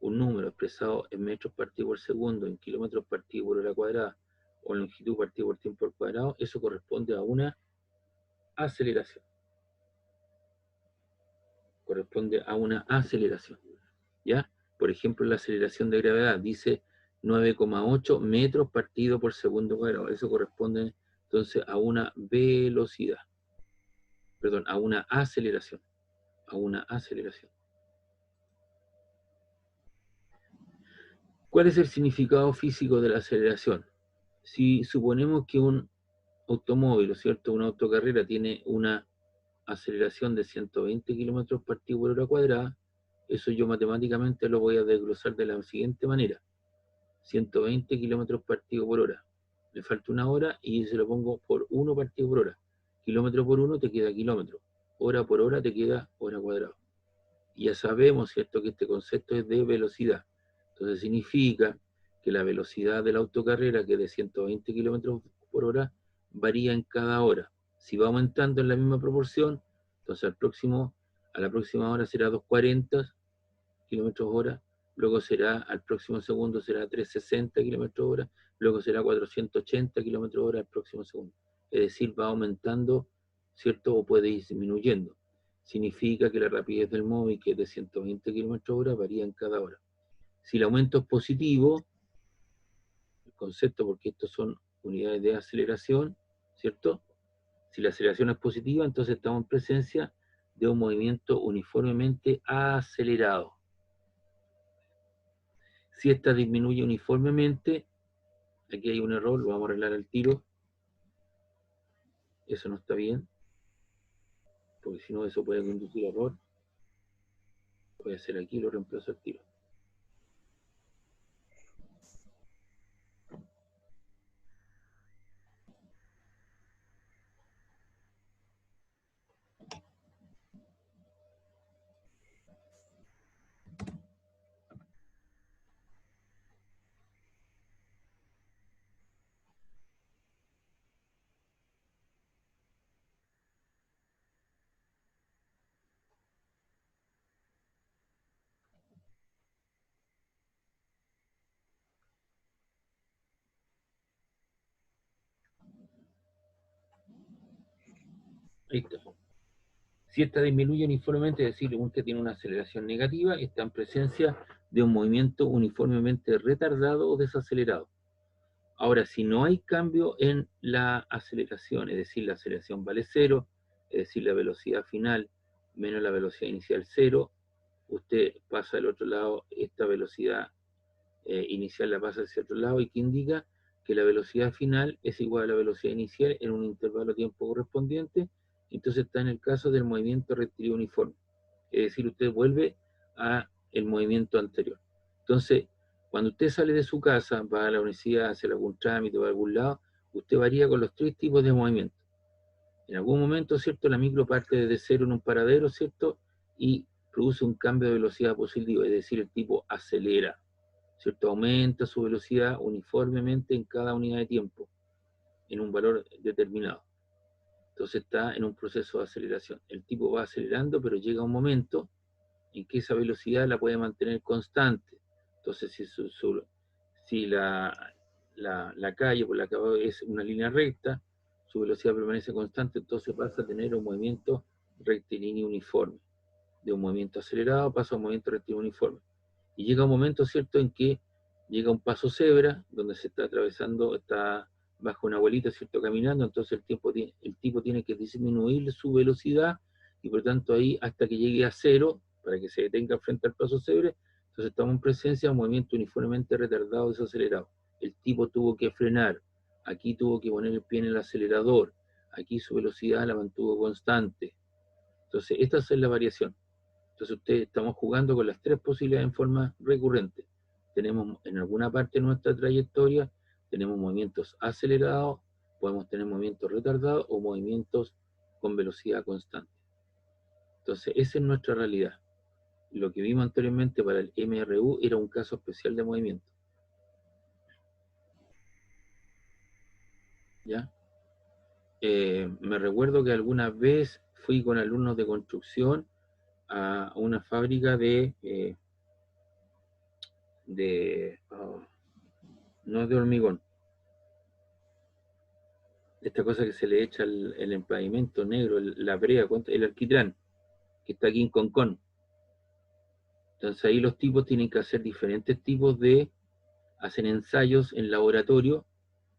[SPEAKER 1] un número expresado en metros partido por segundo, en kilómetros partido por hora cuadrada, o longitud partido por tiempo al cuadrado, eso corresponde a una aceleración. Corresponde a una aceleración. ¿Ya? Por ejemplo, la aceleración de gravedad dice 9,8 metros partido por segundo cuadrado. Eso corresponde entonces a una velocidad. Perdón, a una aceleración. A una aceleración. ¿Cuál es el significado físico de la aceleración? Si suponemos que un automóvil, ¿cierto?, una autocarrera tiene una aceleración de 120 km partido por hora cuadrada, eso yo matemáticamente lo voy a desglosar de la siguiente manera. 120 km partido por hora. Me falta una hora y se lo pongo por 1 partido por hora. Kilómetro por 1 te queda kilómetro. Hora por hora te queda hora cuadrada. Y ya sabemos, ¿cierto?, que este concepto es de velocidad. Entonces significa que la velocidad de la autocarrera, que es de 120 km por hora, varía en cada hora. Si va aumentando en la misma proporción, entonces a la próxima hora será 240 km hora, luego será, al próximo segundo será 360 kilómetros hora, luego será 480 kilómetros hora al próximo segundo. Es decir, va aumentando, ¿cierto? O puede ir disminuyendo. Significa que la rapidez del móvil, que es de 120 kilómetros hora, varía en cada hora. Si el aumento es positivo, el concepto, porque estos son unidades de aceleración, ¿cierto? Si la aceleración es positiva, entonces estamos en presencia de un movimiento uniformemente acelerado. Si esta disminuye uniformemente, aquí hay un error, lo vamos a arreglar al tiro. Eso no está bien, porque si no eso puede conducir a error. Voy a hacer aquí, lo reemplazo al tiro. Ahí está. Si esta disminuye uniformemente, es decir, usted tiene una aceleración negativa, está en presencia de un movimiento uniformemente retardado o desacelerado. Ahora, si no hay cambio en la aceleración, es decir, la aceleración vale cero, es decir, la velocidad final menos la velocidad inicial cero, usted pasa al otro lado, esta velocidad inicial la pasa hacia otro lado, y que indica que la velocidad final es igual a la velocidad inicial en un intervalo de tiempo correspondiente. Entonces está en el caso del movimiento rectilíneo uniforme, es decir, usted vuelve a el movimiento anterior. Entonces, cuando usted sale de su casa, va a la universidad, hace algún trámite, va a algún lado, usted varía con los tres tipos de movimiento. En algún momento, ¿cierto? La micro parte desde cero en un paradero, ¿cierto? Y produce un cambio de velocidad positivo, es decir, el tipo acelera, ¿cierto? Aumenta su velocidad uniformemente en cada unidad de tiempo, en un valor determinado. Entonces está en un proceso de aceleración. El tipo va acelerando, pero llega un momento en que esa velocidad la puede mantener constante. Entonces, si la calle por la que va es una línea recta, su velocidad permanece constante, entonces pasa a tener un movimiento rectilíneo uniforme. De un movimiento acelerado pasa a un movimiento rectilíneo uniforme. Y llega un momento, ¿cierto?, en que llega un paso cebra, donde se está atravesando, está bajo una bolita, ¿cierto?, caminando, entonces el tipo tiene que disminuir su velocidad, y por tanto ahí, hasta que llegue a cero, para que se detenga frente al paso cebra, entonces estamos en presencia de un movimiento uniformemente retardado, desacelerado. El tipo tuvo que frenar, aquí tuvo que poner el pie en el acelerador, aquí su velocidad la mantuvo constante. Entonces, esta es la variación. Entonces, estamos jugando con las tres posibilidades en forma recurrente. Tenemos en alguna parte de nuestra trayectoria, tenemos movimientos acelerados, podemos tener movimientos retardados o movimientos con velocidad constante. Entonces, esa es nuestra realidad. Lo que vimos anteriormente para el MRU era un caso especial de movimiento. ¿Ya? Me recuerdo que alguna vez fui con alumnos de construcción a una fábrica no de hormigón, esta cosa que se le echa el empavimento negro, la brea, el alquitrán, que está aquí en Concón. Entonces ahí los tipos tienen que hacer diferentes tipos hacen ensayos en laboratorio,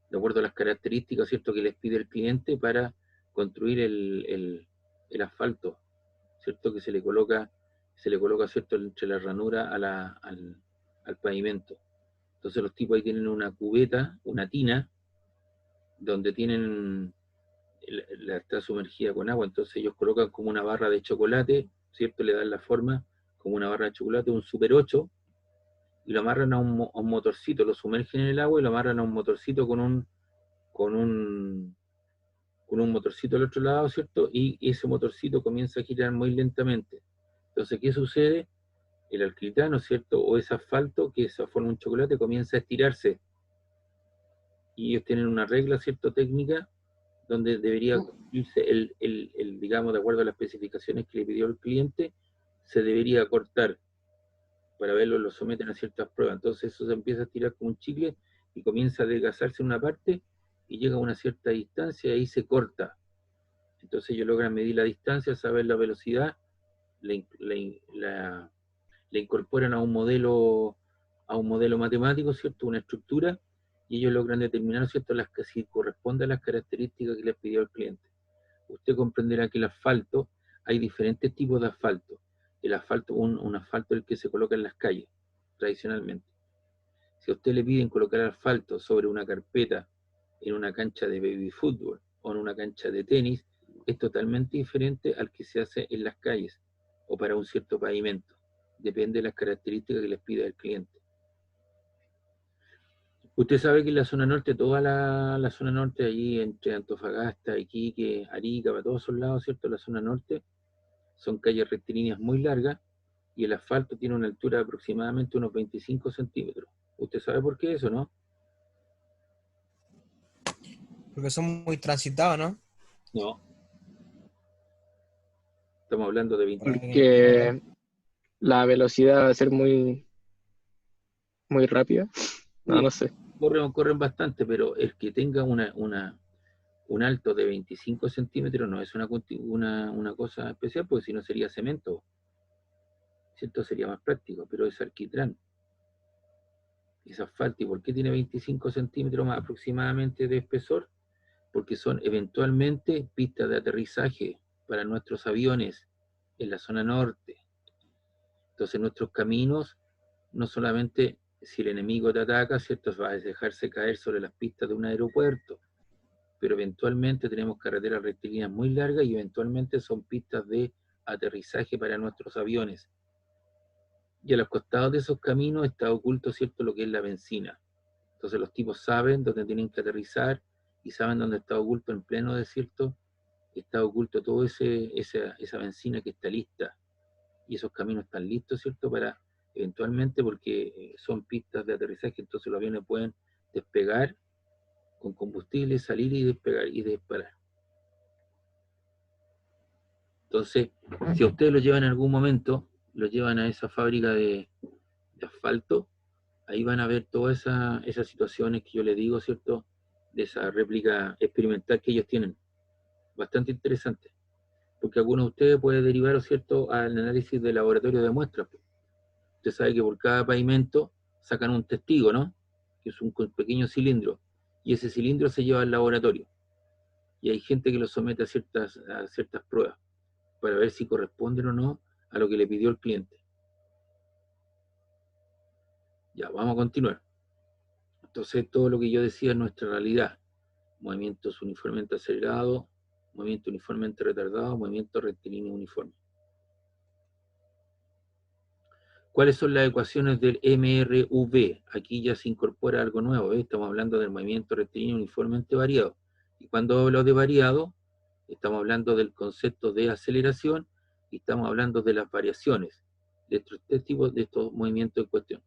[SPEAKER 1] de acuerdo a las características, ¿cierto?, que les pide el cliente para construir el asfalto, ¿cierto?, que se le coloca, ¿cierto?, entre la ranura al pavimento. Entonces los tipos ahí tienen una cubeta, una tina, donde está sumergida con agua, entonces ellos colocan como una barra de chocolate, ¿cierto? Le dan la forma como una barra de chocolate, un Super 8, y lo amarran a un motorcito, lo sumergen en el agua y lo amarran a un motorcito con un motorcito al otro lado, ¿cierto? Y ese motorcito comienza a girar muy lentamente. Entonces, ¿qué sucede? El alquitrán, ¿cierto? O ese asfalto que se forma un chocolate comienza a estirarse. Y ellos tienen una regla, ¿cierto?, técnica, donde debería cumplirse digamos, de acuerdo a las especificaciones que le pidió el cliente, se debería cortar para verlo, lo someten a ciertas pruebas. Entonces eso se empieza a estirar como un chicle y comienza a adelgazarse en una parte y llega a una cierta distancia y ahí se corta. Entonces ellos logran medir la distancia, saber la velocidad, la incorporan a un modelo matemático, ¿cierto? Una estructura, y ellos logran determinar, ¿cierto?, si corresponde a las características que les pidió el cliente. Usted comprenderá que el asfalto, hay diferentes tipos de asfalto. El asfalto, un asfalto es el que se coloca en las calles, tradicionalmente. Si a usted le piden colocar asfalto sobre una carpeta en una cancha de baby fútbol o en una cancha de tenis, es totalmente diferente al que se hace en las calles o para un cierto pavimento. Depende de las características que les pida el cliente. Usted sabe que en la zona norte, toda la zona norte, allí entre Antofagasta, Iquique, Arica, para todos esos lados, ¿cierto? La zona norte son calles rectilíneas muy largas y el asfalto tiene una altura de aproximadamente unos 25 centímetros. ¿Usted sabe por qué eso, no?
[SPEAKER 3] Porque son muy transitados, ¿no?
[SPEAKER 1] No. Estamos hablando de 20.
[SPEAKER 4] Porque la velocidad va a ser muy rápida. No, no sé.
[SPEAKER 1] Corren bastante, pero el que tenga un alto de 25 centímetros no es una cosa especial, porque si no sería cemento, ¿cierto? Sería más práctico, pero es alquitrán, es asfalto. ¿Y por qué tiene 25 centímetros más aproximadamente de espesor? Porque son eventualmente pistas de aterrizaje para nuestros aviones en la zona norte. Entonces nuestros caminos, no solamente si el enemigo te ataca, ¿cierto?, va a dejarse caer sobre las pistas de un aeropuerto, pero eventualmente tenemos carreteras rectilíneas muy largas y eventualmente son pistas de aterrizaje para nuestros aviones. Y a los costados de esos caminos está oculto, ¿cierto?, lo que es la benzina. Entonces los tipos saben dónde tienen que aterrizar y saben dónde está oculto en pleno desierto, está oculto toda esa benzina que está lista. Y esos caminos están listos, ¿cierto?, para eventualmente, porque son pistas de aterrizaje, entonces los aviones pueden despegar con combustible, salir y despegar y disparar. Entonces, si a ustedes lo llevan en algún momento, lo llevan a esa fábrica de asfalto, ahí van a ver todas esas situaciones que yo les digo, ¿cierto?, de esa réplica experimental que ellos tienen. Bastante interesante, porque algunos de ustedes pueden derivar, ¿cierto?, al análisis de laboratorio de muestras. Usted sabe que por cada pavimento sacan un testigo, ¿no?, que es un pequeño cilindro, y ese cilindro se lleva al laboratorio. Y hay gente que lo somete a ciertas pruebas para ver si corresponden o no a lo que le pidió el cliente. Ya, vamos a continuar. Entonces, todo lo que yo decía es nuestra realidad. Movimientos uniformemente acelerados, movimiento uniformemente retardado, movimiento rectilíneo uniforme. ¿Cuáles son las ecuaciones del MRV? Aquí ya se incorpora algo nuevo, ¿eh? Estamos hablando del movimiento rectilíneo uniformemente variado. Y cuando hablo de variado, estamos hablando del concepto de aceleración y estamos hablando de las variaciones de estos tipos de estos movimientos en cuestión.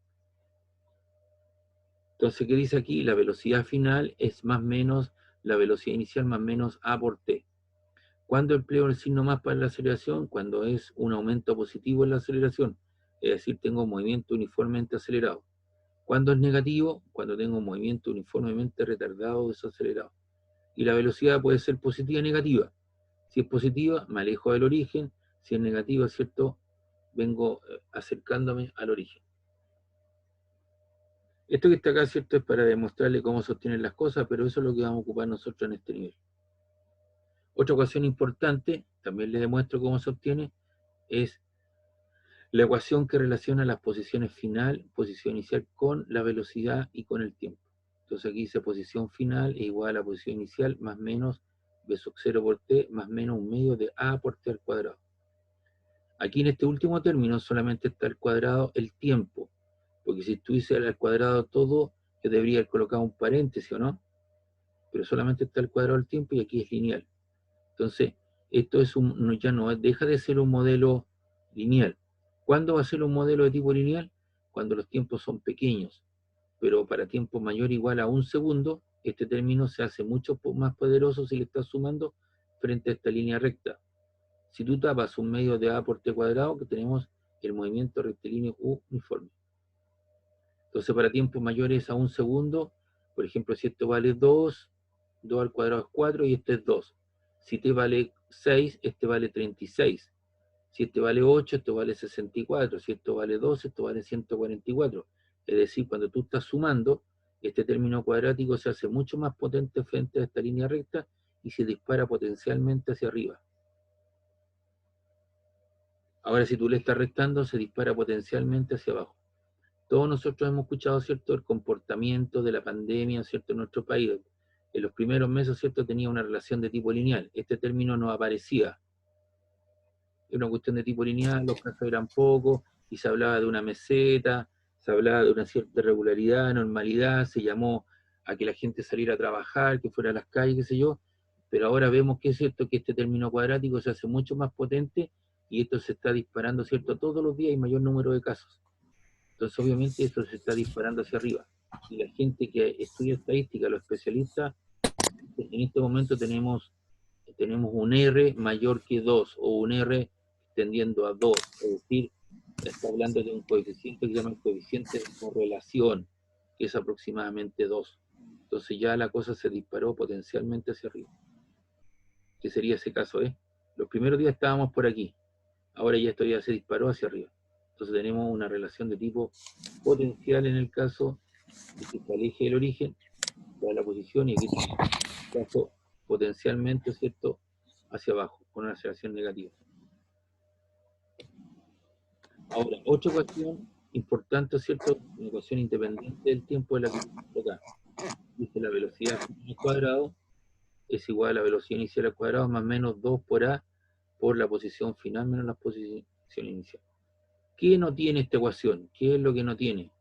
[SPEAKER 1] Entonces, ¿qué dice aquí? La velocidad final es más menos la velocidad inicial más menos A por T. ¿Cuándo empleo el signo más para la aceleración? Cuando es un aumento positivo en la aceleración, es decir, tengo un movimiento uniformemente acelerado. ¿Cuándo es negativo? Cuando tengo un movimiento uniformemente retardado o desacelerado. Y la velocidad puede ser positiva o negativa. Si es positiva, me alejo del origen. Si es negativa, ¿cierto?, vengo acercándome al origen. Esto que está acá, ¿cierto?, es para demostrarle cómo se obtienen las cosas, pero eso es lo que vamos a ocupar nosotros en este nivel. Otra ecuación importante, también les demuestro cómo se obtiene, es la ecuación que relaciona las posiciones final, posición inicial, con la velocidad y con el tiempo. Entonces aquí dice posición final es igual a la posición inicial más menos b sub 0 por t más menos un medio de a por t al cuadrado. Aquí en este último término solamente está al cuadrado el tiempo, porque si estuviese al cuadrado todo, yo debería haber colocado un paréntesis, ¿o no? Pero solamente está al cuadrado el tiempo y aquí es lineal. Entonces, esto es ya no deja de ser un modelo lineal. ¿Cuándo va a ser un modelo de tipo lineal? Cuando los tiempos son pequeños, pero para tiempo mayor o igual a un segundo, este término se hace mucho más poderoso si le estás sumando frente a esta línea recta. Si tú tapas un medio de a por t cuadrado, que tenemos el movimiento rectilíneo uniforme. Entonces, para tiempos mayores a 1 segundo, por ejemplo, si esto vale 2, 2 al cuadrado es 4 y este es 2. Si este vale 6, este vale 36. Si este vale 8, esto vale 64. Si esto vale 2, esto vale 144. Es decir, cuando tú estás sumando, este término cuadrático se hace mucho más potente frente a esta línea recta y se dispara potencialmente hacia arriba. Ahora, si tú le estás restando, se dispara potencialmente hacia abajo. Todos nosotros hemos escuchado, ¿cierto?, el comportamiento de la pandemia, ¿cierto?, en nuestro país. En los primeros meses, ¿cierto?, tenía una relación de tipo lineal. Este término no aparecía. Era una cuestión de tipo lineal, los casos eran pocos, y se hablaba de una meseta, se hablaba de una cierta regularidad, normalidad, se llamó a que la gente saliera a trabajar, que fuera a las calles, qué sé yo, pero ahora vemos que es cierto que este término cuadrático se hace mucho más potente, y esto se está disparando, ¿cierto?, todos los días hay mayor número de casos. Entonces, obviamente, esto se está disparando hacia arriba. Y la gente que estudia estadística, los especialistas, en este momento tenemos un R mayor que 2 o un R tendiendo a 2. Es decir, está hablando de un coeficiente que se llama el coeficiente de correlación, que es aproximadamente 2. Entonces ya la cosa se disparó potencialmente hacia arriba. ¿Qué sería ese caso? Los primeros días estábamos por aquí. Ahora ya esto ya se disparó hacia arriba. Entonces tenemos una relación de tipo potencial en el caso de que se aleje el origen, de la posición, y aquí tenemos el caso potencialmente, ¿cierto?, hacia abajo, con una aceleración negativa. Ahora, otra ecuación importante, ¿cierto?, una ecuación independiente del tiempo de la que estamos acá. Dice la velocidad al cuadrado es igual a la velocidad inicial al cuadrado más menos 2 por A por la posición final menos la posición inicial. ¿Qué no tiene esta ecuación? ¿Qué es lo que no tiene?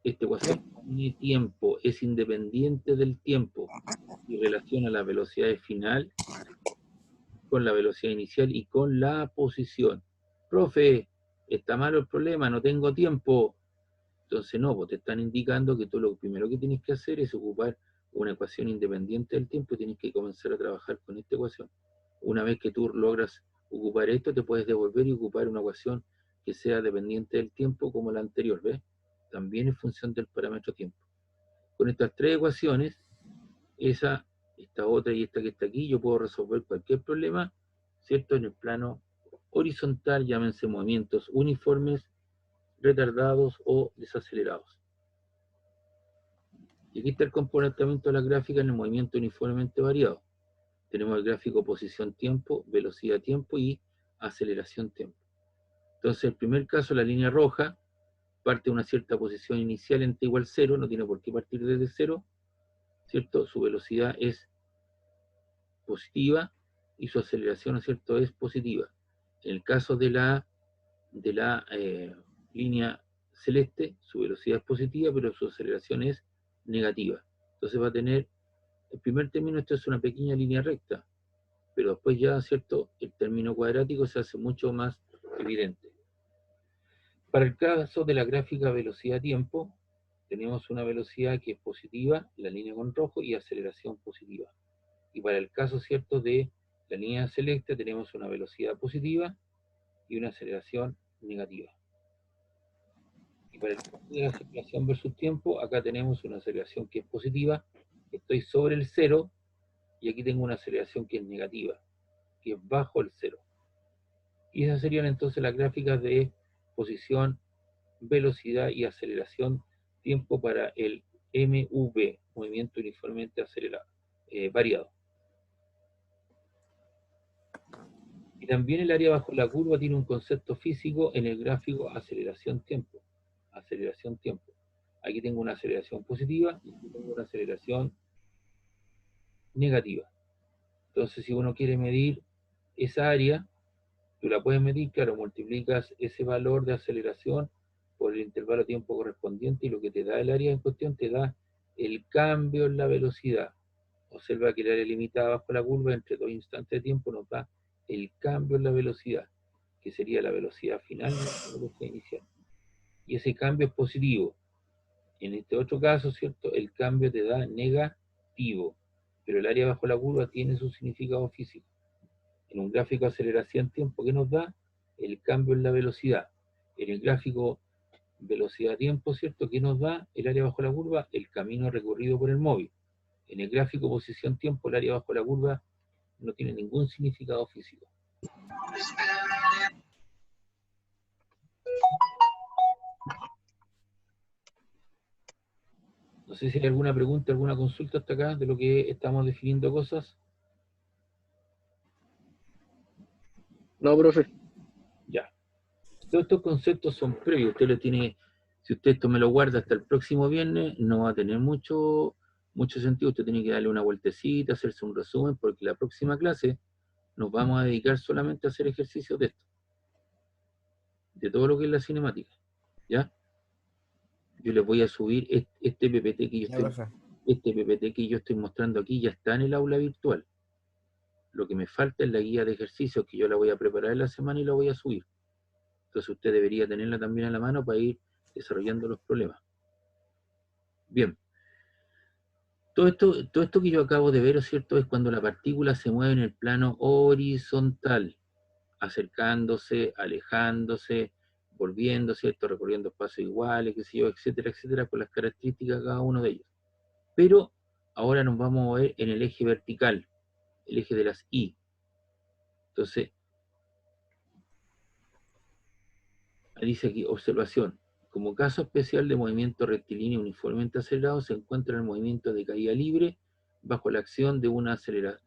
[SPEAKER 1] Esta ecuación tiene tiempo, es independiente del tiempo y relaciona la velocidad final con la velocidad inicial y con la posición. Profe, está malo el problema, no tengo tiempo. Entonces no, pues te están indicando que tú lo primero que tienes que hacer es ocupar una ecuación independiente del tiempo y tienes que comenzar a trabajar con esta ecuación. Una vez que tú logras ocupar esto, te puedes devolver y ocupar una ecuación que sea dependiente del tiempo como la anterior, ¿ves? También en función del parámetro tiempo. Con estas tres ecuaciones, esta otra y esta que está aquí, yo puedo resolver cualquier problema, ¿cierto?, en el plano horizontal, llámense movimientos uniformes, retardados o desacelerados. Y aquí está el comportamiento de la gráfica en el movimiento uniformemente variado. Tenemos el gráfico posición-tiempo, velocidad-tiempo y aceleración-tiempo. Entonces, el primer caso, la línea roja, parte de una cierta posición inicial en t igual 0, no tiene por qué partir desde 0, ¿cierto? Su velocidad es positiva y su aceleración, ¿no es cierto?, es positiva. En el caso de la línea celeste, su velocidad es positiva, pero su aceleración es negativa. Entonces va a tener, el primer término, esto es una pequeña línea recta, pero después ya, ¿cierto?, el término cuadrático se hace mucho más evidente. Para el caso de la gráfica velocidad-tiempo, tenemos una velocidad que es positiva, la línea con rojo, y aceleración positiva. Y para el caso, ¿cierto?, de la línea celeste, tenemos una velocidad positiva y una aceleración negativa. Y para el caso de la aceleración versus tiempo, acá tenemos una aceleración que es positiva, estoy sobre el 0, y aquí tengo una aceleración que es negativa, que es bajo el 0. Y esas serían entonces las gráficas de posición, velocidad y aceleración tiempo para el MV, movimiento uniformemente acelerado, variado. Y también el área bajo la curva tiene un concepto físico en el gráfico aceleración-tiempo. Aceleración-tiempo. Aquí tengo una aceleración positiva y aquí tengo una aceleración negativa. Entonces, si uno quiere medir esa área, tú la puedes medir, claro, multiplicas ese valor de aceleración por el intervalo de tiempo correspondiente y lo que te da el área en cuestión te da el cambio en la velocidad. Observa que el área limitada bajo la curva entre dos instantes de tiempo nos da el cambio en la velocidad, que sería la velocidad final y la velocidad inicial. Y ese cambio es positivo. En este otro caso, ¿cierto?, el cambio te da negativo, pero el área bajo la curva tiene su significado físico. En un gráfico de aceleración-tiempo, ¿qué nos da? el cambio en la velocidad. En el gráfico velocidad-tiempo, ¿cierto? ¿Qué nos da el área bajo la curva? El camino recorrido por el móvil. En el gráfico posición-tiempo, el área bajo la curva no tiene ningún significado físico. No sé si hay alguna pregunta, alguna consulta hasta acá de lo que estamos definiendo cosas.
[SPEAKER 4] No, profe.
[SPEAKER 1] Ya. Todos estos conceptos son previos. Usted lo tiene, si usted esto me lo guarda hasta el próximo viernes, no va a tener mucho sentido. Usted tiene que darle una vueltecita, hacerse un resumen, porque la próxima clase nos vamos a dedicar solamente a hacer ejercicios de esto, de todo lo que es la cinemática. ¿Ya? Yo les voy a subir este PPT que yo estoy mostrando aquí, ya está en el aula virtual. Lo que me falta es la guía de ejercicios que yo la voy a preparar en la semana y la voy a subir. Entonces usted debería tenerla también a la mano para ir desarrollando los problemas. Bien. Todo esto que yo acabo de ver, ¿es cierto?, es cuando la partícula se mueve en el plano horizontal, acercándose, alejándose, volviendo, ¿cierto?, recorriendo espacios iguales, qué sé yo, etcétera, etcétera, con las características de cada uno de ellos. Pero ahora nos vamos a mover en el eje vertical, el eje de las Y. Entonces, dice aquí, observación. Como caso especial de movimiento rectilíneo uniformemente acelerado, se encuentra el movimiento de caída libre bajo la acción de una aceleración,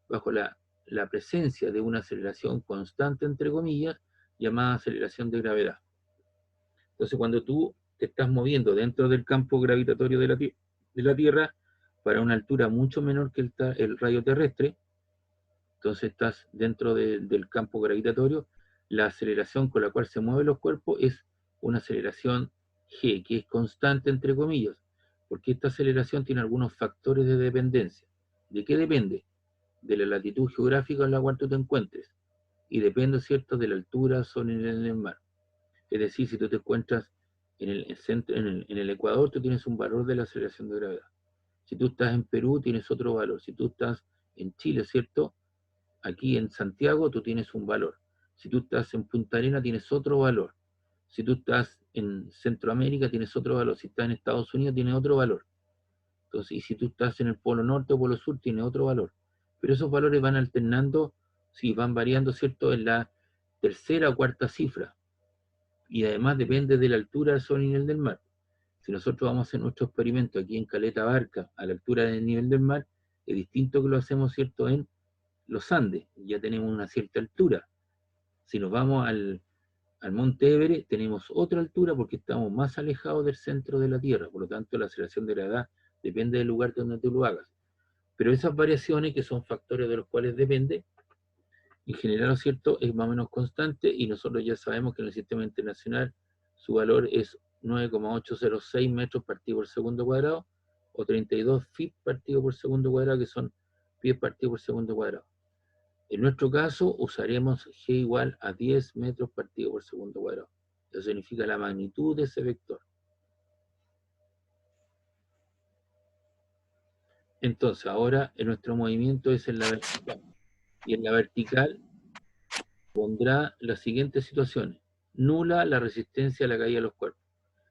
[SPEAKER 1] bajo la presencia de una aceleración constante, entre comillas, llamada aceleración de gravedad. Entonces, cuando tú te estás moviendo dentro del campo gravitatorio de la Tierra, para una altura mucho menor que el rayo terrestre, entonces estás dentro del campo gravitatorio, la aceleración con la cual se mueven los cuerpos es una aceleración g, que es constante entre comillas, porque esta aceleración tiene algunos factores de dependencia. ¿De qué depende? De la latitud geográfica en la cual tú te encuentres, y depende, ¿cierto?, de la altura sobre el nivel del mar. Es decir, si tú te encuentras en el centro, en el Ecuador, tú tienes un valor de la aceleración de gravedad. Si tú estás en Perú, tienes otro valor. Si tú estás en Chile, ¿cierto?, aquí en Santiago, tú tienes un valor. Si tú estás en Punta Arenas, tienes otro valor. Si tú estás en Centroamérica, tienes otro valor. Si estás en Estados Unidos, tienes otro valor. Entonces, y si tú estás en el Polo Norte o Polo Sur, tienes otro valor. Pero esos valores van alternando, sí, van variando, ¿cierto?, en la tercera o cuarta cifra. Y además depende de la altura sobre el nivel del mar. Si nosotros vamos a hacer nuestro experimento aquí en Caleta Barca, a la altura del nivel del mar, es distinto que lo hacemos, ¿cierto?, en los Andes, ya tenemos una cierta altura. Si nos vamos al Monte Everest, tenemos otra altura porque estamos más alejados del centro de la Tierra, por lo tanto la aceleración de gravedad depende del lugar donde tú lo hagas. Pero esas variaciones, que son factores de los cuales depende, en general, ¿no es cierto?, es más o menos constante, y nosotros ya sabemos que en el sistema internacional su valor es 9,806 metros partido por segundo cuadrado, o 32 feet partido por segundo cuadrado, que son pies partido por segundo cuadrado. En nuestro caso, usaremos g igual a 10 metros partido por segundo cuadrado. Eso significa la magnitud de ese vector. Entonces, ahora en nuestro movimiento es en la vertical. Y en la vertical pondrá las siguientes situaciones. Nula la resistencia a la caída de los cuerpos,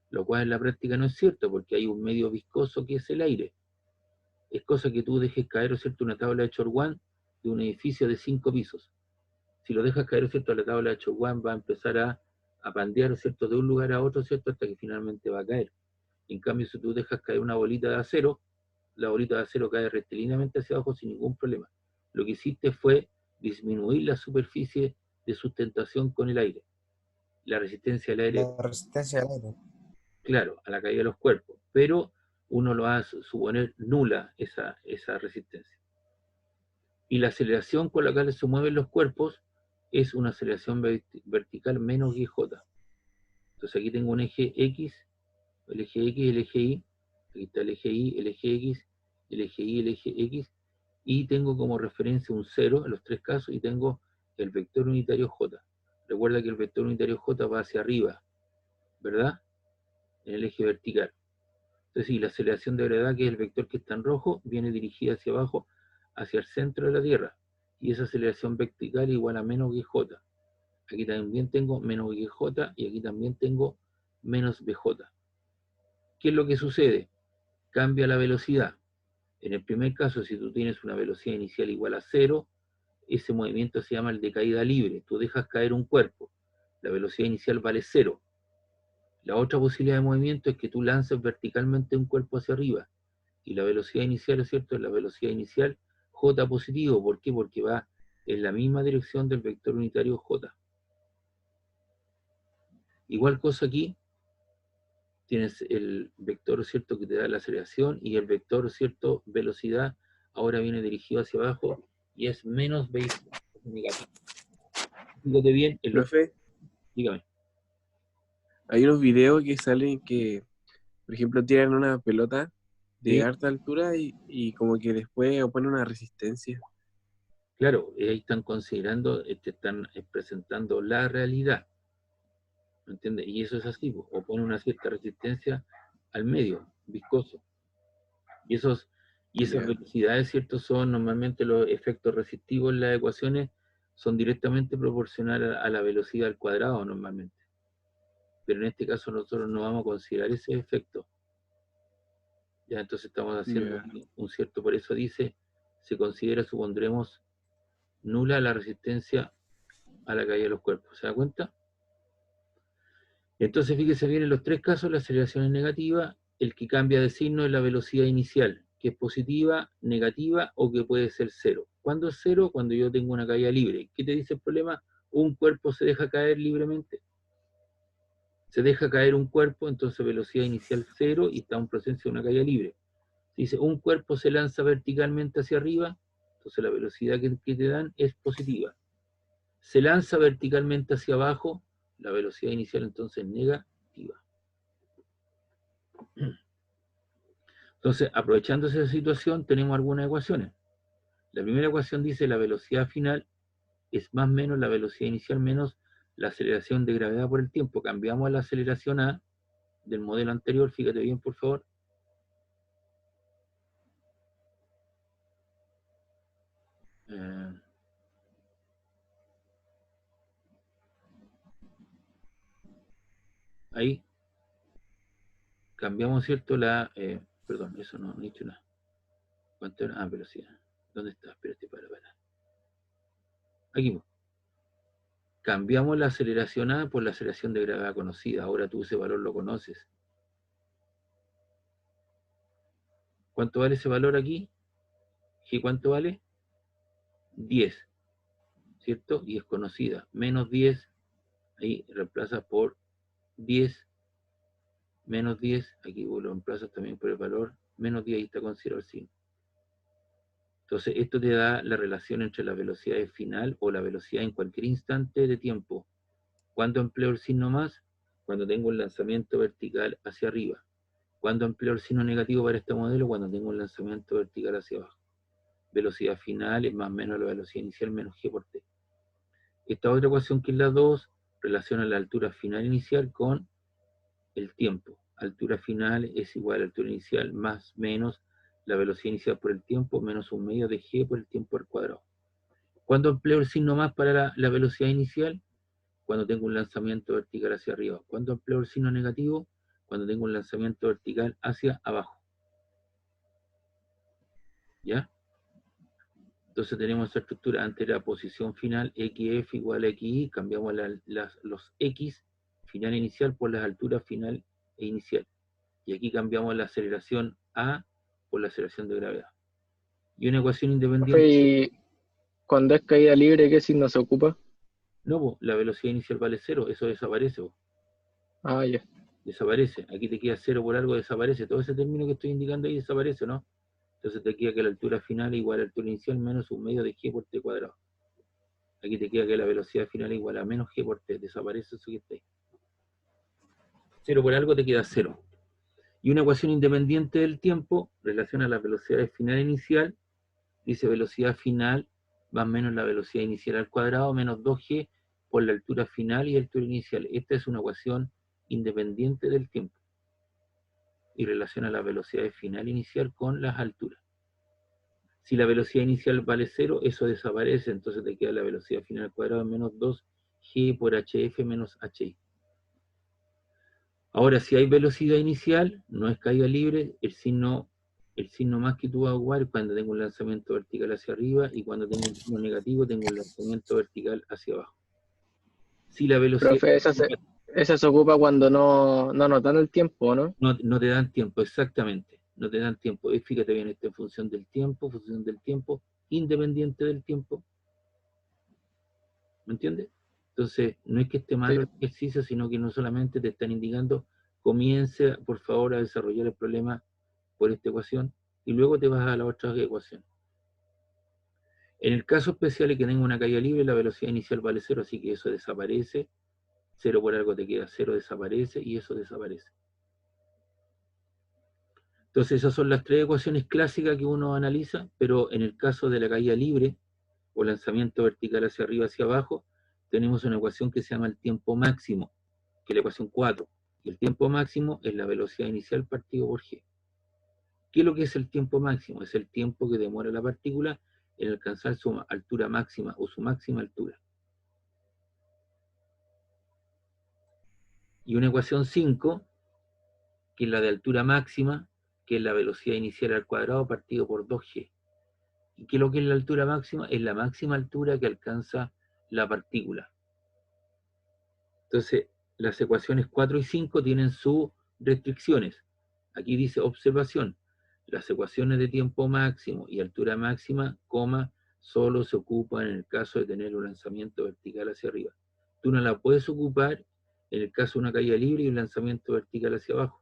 [SPEAKER 1] lo cual en la práctica no es cierto, porque hay un medio viscoso que es el aire. Es cosa que tú dejes caer, ¿cierto?, una tabla de Chorwan de un edificio de 5 pisos. Si lo dejas caer, ¿cierto?, a la tabla de Chorwan, va a empezar a pandear, ¿cierto?, de un lugar a otro, ¿cierto?, hasta que finalmente va a caer. En cambio, si tú dejas caer una bolita de acero, la bolita de acero cae rectilíneamente hacia abajo sin ningún problema. Lo que hiciste fue disminuir la superficie de sustentación con el aire. La resistencia al aire,
[SPEAKER 3] La resistencia al aire.
[SPEAKER 1] claro, a la caída de los cuerpos, pero uno lo va a suponer nula esa resistencia. Y la aceleración con la cual se mueven los cuerpos es una aceleración vertical menos guij. Entonces aquí tengo un eje X, el eje X y el eje Y. Aquí está el eje Y, el eje X, el eje Y, el eje X. Y tengo como referencia un 0 en los tres casos, y tengo el vector unitario J. Recuerda que el vector unitario J va hacia arriba, ¿verdad?, en el eje vertical. Entonces, sí, la aceleración de gravedad, que es el vector que está en rojo, viene dirigida hacia abajo, hacia el centro de la Tierra. Y esa aceleración vertical igual a menos guij. Aquí también tengo menos BJ y aquí también tengo menos BJ. ¿Qué es lo que sucede? Cambia la velocidad. En el primer caso, si tú tienes una velocidad inicial igual a 0, ese movimiento se llama el de caída libre. Tú dejas caer un cuerpo. La velocidad inicial vale 0. La otra posibilidad de movimiento es que tú lances verticalmente un cuerpo hacia arriba. Y la velocidad inicial, ¿es cierto? Es la velocidad inicial J positivo. ¿Por qué? Porque va en la misma dirección del vector unitario J. Igual cosa aquí, tienes el vector, ¿cierto?, que te da la aceleración y el vector, ¿cierto?, velocidad, ahora viene dirigido hacia abajo y es menos vehículo negativo. Fíjate bien,
[SPEAKER 5] Profe,
[SPEAKER 1] dígame.
[SPEAKER 5] hay unos videos que salen que, por ejemplo, tiran una pelota de
[SPEAKER 1] Sí.
[SPEAKER 5] harta altura y como que después oponen una resistencia.
[SPEAKER 1] Claro, ahí están considerando, te están presentando la realidad, ¿me entiendes? Y eso es así, opone una cierta resistencia al medio viscoso. Y esas
[SPEAKER 5] Ya.
[SPEAKER 1] velocidades, ¿cierto? Son normalmente los efectos resistivos en las ecuaciones, son directamente proporcionales a la velocidad al cuadrado normalmente. Pero en este caso nosotros no vamos a considerar ese efecto. Ya, entonces estamos haciendo
[SPEAKER 5] Ya.
[SPEAKER 1] un cierto, por eso dice, se considera, supondremos, nula la resistencia a la caída de los cuerpos. ¿Se da cuenta? Entonces fíjese bien, en los tres casos la aceleración es negativa, el que cambia de signo es la velocidad inicial, que es positiva, negativa o que puede ser cero. ¿Cuándo es cero? Cuando yo tengo una caída libre. ¿Qué te dice el problema? Un cuerpo se deja caer libremente. Se deja caer un cuerpo, entonces velocidad inicial cero y está en proceso de una caída libre. Si dice un cuerpo se lanza verticalmente hacia arriba, entonces la velocidad que te dan es positiva. Se lanza verticalmente hacia abajo, la velocidad inicial entonces es negativa. Entonces, aprovechando esa situación, tenemos algunas ecuaciones. La primera ecuación dice la velocidad final es más o menos la velocidad inicial menos la aceleración de gravedad por el tiempo. Cambiamos la aceleración A del modelo anterior, fíjate bien por favor. Ahí cambiamos, ¿cierto? Perdón, eso no he dicho nada. ¿Cuánto era? Velocidad. ¿Dónde está? Espérate, para. Aquí. Cambiamos la aceleración A por la aceleración de gravedad conocida. Ahora tú ese valor lo conoces. ¿Cuánto vale ese valor aquí? G, ¿cuánto vale? 10, ¿cierto? Y es conocida. Menos 10, ahí reemplazas por 10, menos 10, aquí vos lo reemplazas también por el valor, menos 10, ahí está considerado el signo. Entonces, esto te da la relación entre la velocidad final o la velocidad en cualquier instante de tiempo. ¿Cuándo empleo el signo más? Cuando tengo un lanzamiento vertical hacia arriba. ¿Cuándo empleo el signo negativo para este modelo? Cuando tengo un lanzamiento vertical hacia abajo. Velocidad final es más o menos la velocidad inicial menos g por t. Esta otra ecuación que es la 2 relaciona la altura final inicial con el tiempo. Altura final es igual a altura inicial más menos la velocidad inicial por el tiempo menos un medio de g por el tiempo al cuadrado. ¿Cuándo empleo el signo más para la velocidad inicial? Cuando tengo un lanzamiento vertical hacia arriba. ¿Cuándo empleo el signo negativo? Cuando tengo un lanzamiento vertical hacia abajo. ¿Ya? Entonces tenemos esta estructura ante la posición final XF igual a XY, cambiamos los X final e inicial por las alturas final e inicial. Y aquí cambiamos la aceleración A por la aceleración de gravedad. Y una ecuación independiente.
[SPEAKER 4] Y cuando es caída libre, ¿qué signo se ocupa?
[SPEAKER 1] No, la velocidad inicial vale 0, eso desaparece.
[SPEAKER 4] Ah, ya.
[SPEAKER 1] Desaparece. Aquí te queda 0 por algo, desaparece. Todo ese término que estoy indicando ahí desaparece, ¿no? Entonces te queda que la altura final es igual a la altura inicial menos un medio de g por t cuadrado. Aquí te queda que la velocidad final es igual a menos g por t. Desaparece eso que está ahí. 0 por algo te queda 0. Y una ecuación independiente del tiempo relaciona las velocidades final e inicial. Dice velocidad final más o menos la velocidad inicial al cuadrado menos 2g por la altura final y altura inicial. Esta es una ecuación independiente del tiempo. Y relaciona la velocidad final inicial con las alturas. Si la velocidad inicial vale 0, eso desaparece, entonces te queda la velocidad final al cuadrado menos 2 G por HF menos HI. Ahora, si hay velocidad inicial, no es caída libre, el signo más que tú vas a ocupar es cuando tengo un lanzamiento vertical hacia arriba, y cuando tengo un signo negativo tengo un lanzamiento vertical hacia abajo. Si la velocidad
[SPEAKER 4] Profe, esa se ocupa cuando no nos dan el tiempo, ¿no?
[SPEAKER 1] no te dan tiempo, exactamente, no te dan tiempo. Fíjate bien, esto en función del tiempo, independiente del tiempo. ¿Me entiendes? Entonces, no es que esté malo el ejercicio, sino que no solamente te están indicando, comience por favor a desarrollar el problema por esta ecuación, y luego te vas a la otra ecuación. En el caso especial de que tenga una caída libre, la velocidad inicial vale 0, así que eso desaparece. 0 por algo te queda, 0 desaparece, y eso desaparece. Entonces esas son las tres ecuaciones clásicas que uno analiza, pero en el caso de la caída libre, o lanzamiento vertical hacia arriba, hacia abajo, tenemos una ecuación que se llama el tiempo máximo, que es la ecuación 4. Y el tiempo máximo es la velocidad inicial partido por G. ¿Qué es lo que es el tiempo máximo? Es el tiempo que demora la partícula en alcanzar su altura máxima o su máxima altura. Y una ecuación 5, que es la de altura máxima, que es la velocidad inicial al cuadrado partido por 2G. ¿Y qué es lo que es la altura máxima? Es la máxima altura que alcanza la partícula. Entonces, las ecuaciones 4 y 5 tienen sus restricciones. Aquí dice observación. Las ecuaciones de tiempo máximo y altura máxima, solo se ocupan en el caso de tener un lanzamiento vertical hacia arriba. Tú no la puedes ocupar en el caso de una caída libre y un lanzamiento vertical hacia abajo,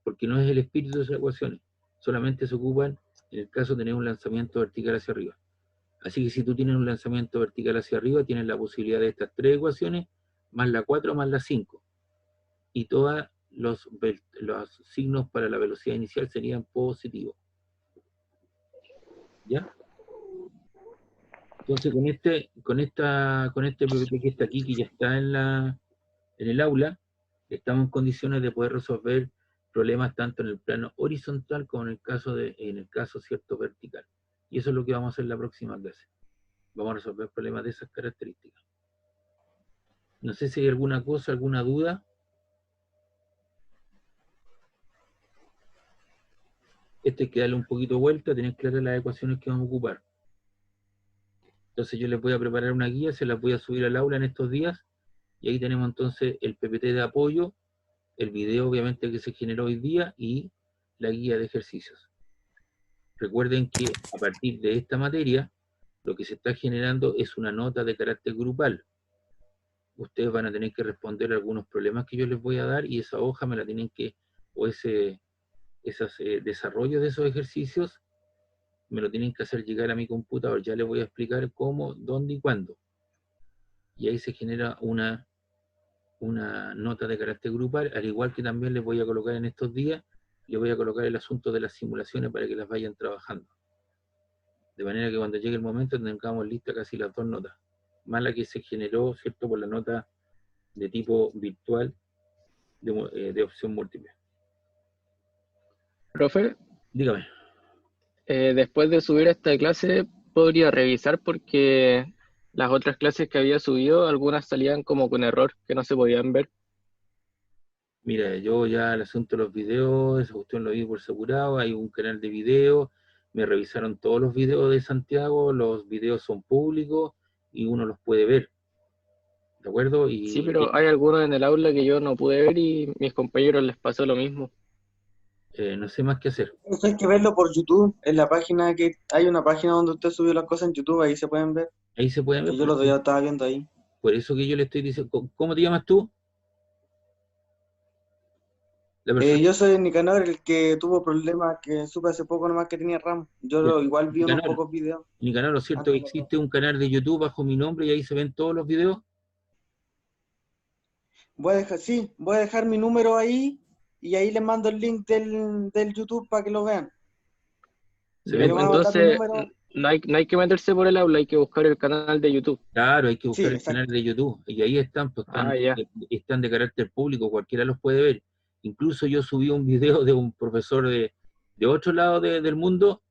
[SPEAKER 1] porque no es el espíritu de esas ecuaciones. Solamente se ocupan en el caso de tener un lanzamiento vertical hacia arriba. Así que si tú tienes un lanzamiento vertical hacia arriba, tienes la posibilidad de estas tres ecuaciones, más la 4 más la 5. Y todos los signos para la velocidad inicial serían positivos. ¿Ya? Entonces con este PPT que está aquí, que ya está en el aula, estamos en condiciones de poder resolver problemas tanto en el plano horizontal como en el caso cierto vertical. Y eso es lo que vamos a hacer en la próxima clase. Vamos a resolver problemas de esas características. No sé si hay alguna cosa, alguna duda. Hay que darle un poquito de vuelta, tener claras las ecuaciones que vamos a ocupar. Entonces yo les voy a preparar una guía, se las voy a subir al aula en estos días, y ahí tenemos entonces el PPT de apoyo, el video obviamente que se generó hoy día, y la guía de ejercicios. Recuerden que a partir de esta materia, lo que se está generando es una nota de carácter grupal. Ustedes van a tener que responder algunos problemas que yo les voy a dar, y esa hoja me la tienen que, o esos desarrollos de esos ejercicios, me lo tienen que hacer llegar a mi computador. Ya les voy a explicar cómo, dónde y cuándo. Y ahí se genera una nota de carácter grupal, al igual que también les voy a colocar en estos días, les voy a colocar el asunto de las simulaciones para que las vayan trabajando. De manera que cuando llegue el momento tengamos listas casi las dos notas. Más la que se generó, ¿cierto?, por la nota de tipo virtual de opción múltiple.
[SPEAKER 4] Profe,
[SPEAKER 1] Dígame.
[SPEAKER 4] después de subir esta clase, podría revisar porque las otras clases que había subido, algunas salían como con error, que no se podían ver.
[SPEAKER 1] Mira, yo ya el asunto de los videos, esa cuestión lo vi por asegurado, hay un canal de video, me revisaron todos los videos de Santiago, los videos son públicos y uno los puede ver, ¿de acuerdo?
[SPEAKER 4] Sí, pero hay algunos en el aula que yo no pude ver y mis compañeros les pasó lo mismo.
[SPEAKER 1] No sé más qué hacer.
[SPEAKER 6] Eso hay que verlo por YouTube, en la página hay una página donde usted subió las cosas en YouTube, ahí se pueden ver.
[SPEAKER 1] Ahí se pueden ver.
[SPEAKER 6] Yo los estaba viendo ahí.
[SPEAKER 1] Por eso que yo le estoy diciendo, ¿cómo te llamas tú?
[SPEAKER 6] Yo soy Nicanor, el que tuvo problemas, que supe hace poco nomás que tenía RAM. Yo igual vi unos pocos videos.
[SPEAKER 1] Nicanor, ¿lo cierto que existe un canal de YouTube bajo mi nombre y ahí se ven todos los videos?
[SPEAKER 6] Voy a dejar mi número ahí y ahí les mando el link del YouTube para que lo vean.
[SPEAKER 4] Entonces, no hay que meterse por el aula, hay que buscar el canal de YouTube.
[SPEAKER 1] Claro, hay que buscar el canal de YouTube. Y ahí están, pues están de carácter público, cualquiera los puede ver. Incluso yo subí un video de un profesor de otro lado del mundo,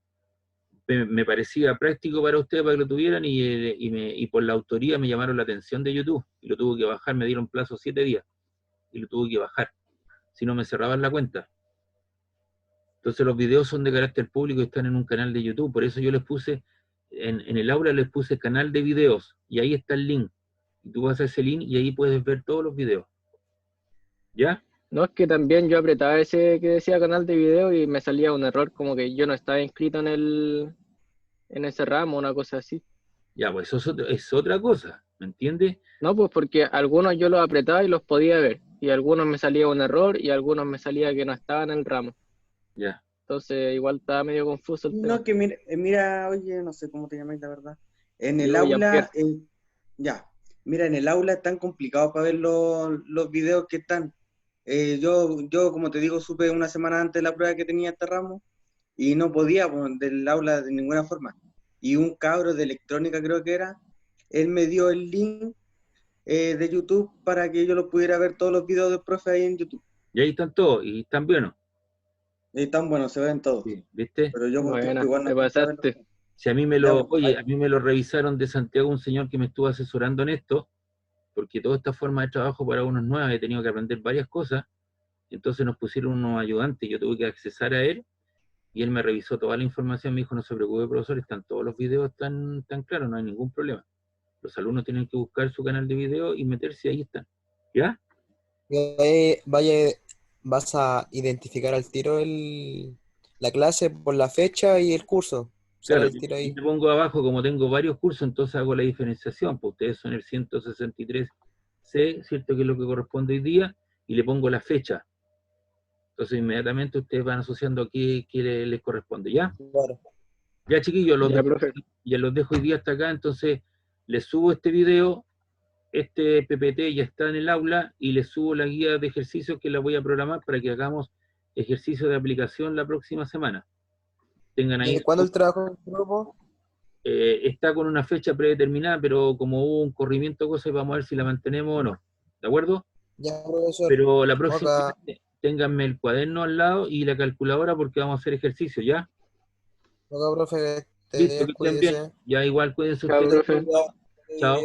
[SPEAKER 1] me parecía práctico para ustedes, para que lo tuvieran, y por la autoría me llamaron la atención de YouTube, y lo tuve que bajar, me dieron plazo 7 días, y lo tuve que bajar, si no me cerraban la cuenta. Entonces los videos son de carácter público y están en un canal de YouTube, por eso yo les puse, en el aula les puse canal de videos, y ahí está el link, y tú vas a ese link y ahí puedes ver todos los videos. ¿Ya?
[SPEAKER 4] No, es que también yo apretaba ese que decía canal de video y me salía un error como que yo no estaba inscrito en ese ramo, una cosa así.
[SPEAKER 1] Ya, pues eso es otra cosa, ¿me entiendes?
[SPEAKER 4] No, pues porque algunos yo los apretaba y los podía ver, y algunos me salía un error y algunos me salía que no estaban en el ramo.
[SPEAKER 1] Ya.
[SPEAKER 4] Entonces igual estaba medio confuso el tema.
[SPEAKER 6] No, que mira, oye, no sé cómo te llamáis, la verdad. En el
[SPEAKER 4] Yo,
[SPEAKER 6] aula, ya, mira, en el aula es tan complicado para ver los videos que están. Yo, como te digo, supe una semana antes de la prueba que tenía este ramo y no podía pues, del aula de ninguna forma. Y un cabro de electrónica, creo que era, él me dio el link de YouTube para que yo lo pudiera ver todos los videos del profe ahí en YouTube.
[SPEAKER 1] Y ahí están todos, y están buenos.
[SPEAKER 6] Y están buenos, se ven todos.
[SPEAKER 1] Sí, ¿viste?
[SPEAKER 6] Pero yo
[SPEAKER 4] Bueno,
[SPEAKER 6] igual no
[SPEAKER 4] te pasaste.
[SPEAKER 1] Si a mí me lo revisaron de Santiago un señor que me estuvo asesorando en esto, porque toda esta forma de trabajo para uno es nueva, he tenido que aprender varias cosas, entonces nos pusieron unos ayudantes, yo tuve que accesar a él, y él me revisó toda la información, me dijo, no se preocupe, profesor, están todos los videos tan claros, no hay ningún problema. Los alumnos tienen que buscar su canal de video y meterse, ahí están. ¿Ya?
[SPEAKER 3] Vas a identificar al tiro la clase por la fecha y el curso.
[SPEAKER 1] Claro,
[SPEAKER 3] El tiro ahí.
[SPEAKER 1] y te pongo abajo, como tengo varios cursos, entonces hago la diferenciación, pues ustedes son el 163C, ¿cierto? Que es lo que corresponde hoy día, y le pongo la fecha. Entonces inmediatamente ustedes van asociando a qué les corresponde, ¿ya?
[SPEAKER 3] Claro.
[SPEAKER 1] Ya, chiquillos,
[SPEAKER 4] Profe.
[SPEAKER 1] ya los dejo hoy día hasta acá, entonces les subo este video, este PPT ya está en el aula, y les subo la guía de ejercicios que la voy a programar para que hagamos ejercicios de aplicación la próxima semana. Tengan ahí.
[SPEAKER 3] ¿Cuándo el trabajo en grupo?
[SPEAKER 1] Está con una fecha predeterminada, pero como hubo un corrimiento de cosas, vamos a ver si la mantenemos o no. ¿De acuerdo?
[SPEAKER 3] Ya, profesor.
[SPEAKER 1] Pero la próxima,
[SPEAKER 3] Acá.
[SPEAKER 1] ténganme el cuaderno al lado y la calculadora porque vamos a hacer ejercicio, ¿ya?
[SPEAKER 3] Acá, profe.
[SPEAKER 1] Listo, que estén bien. Ya igual, cuídense
[SPEAKER 4] Chao,
[SPEAKER 1] ustedes.
[SPEAKER 4] profe.
[SPEAKER 1] Chao.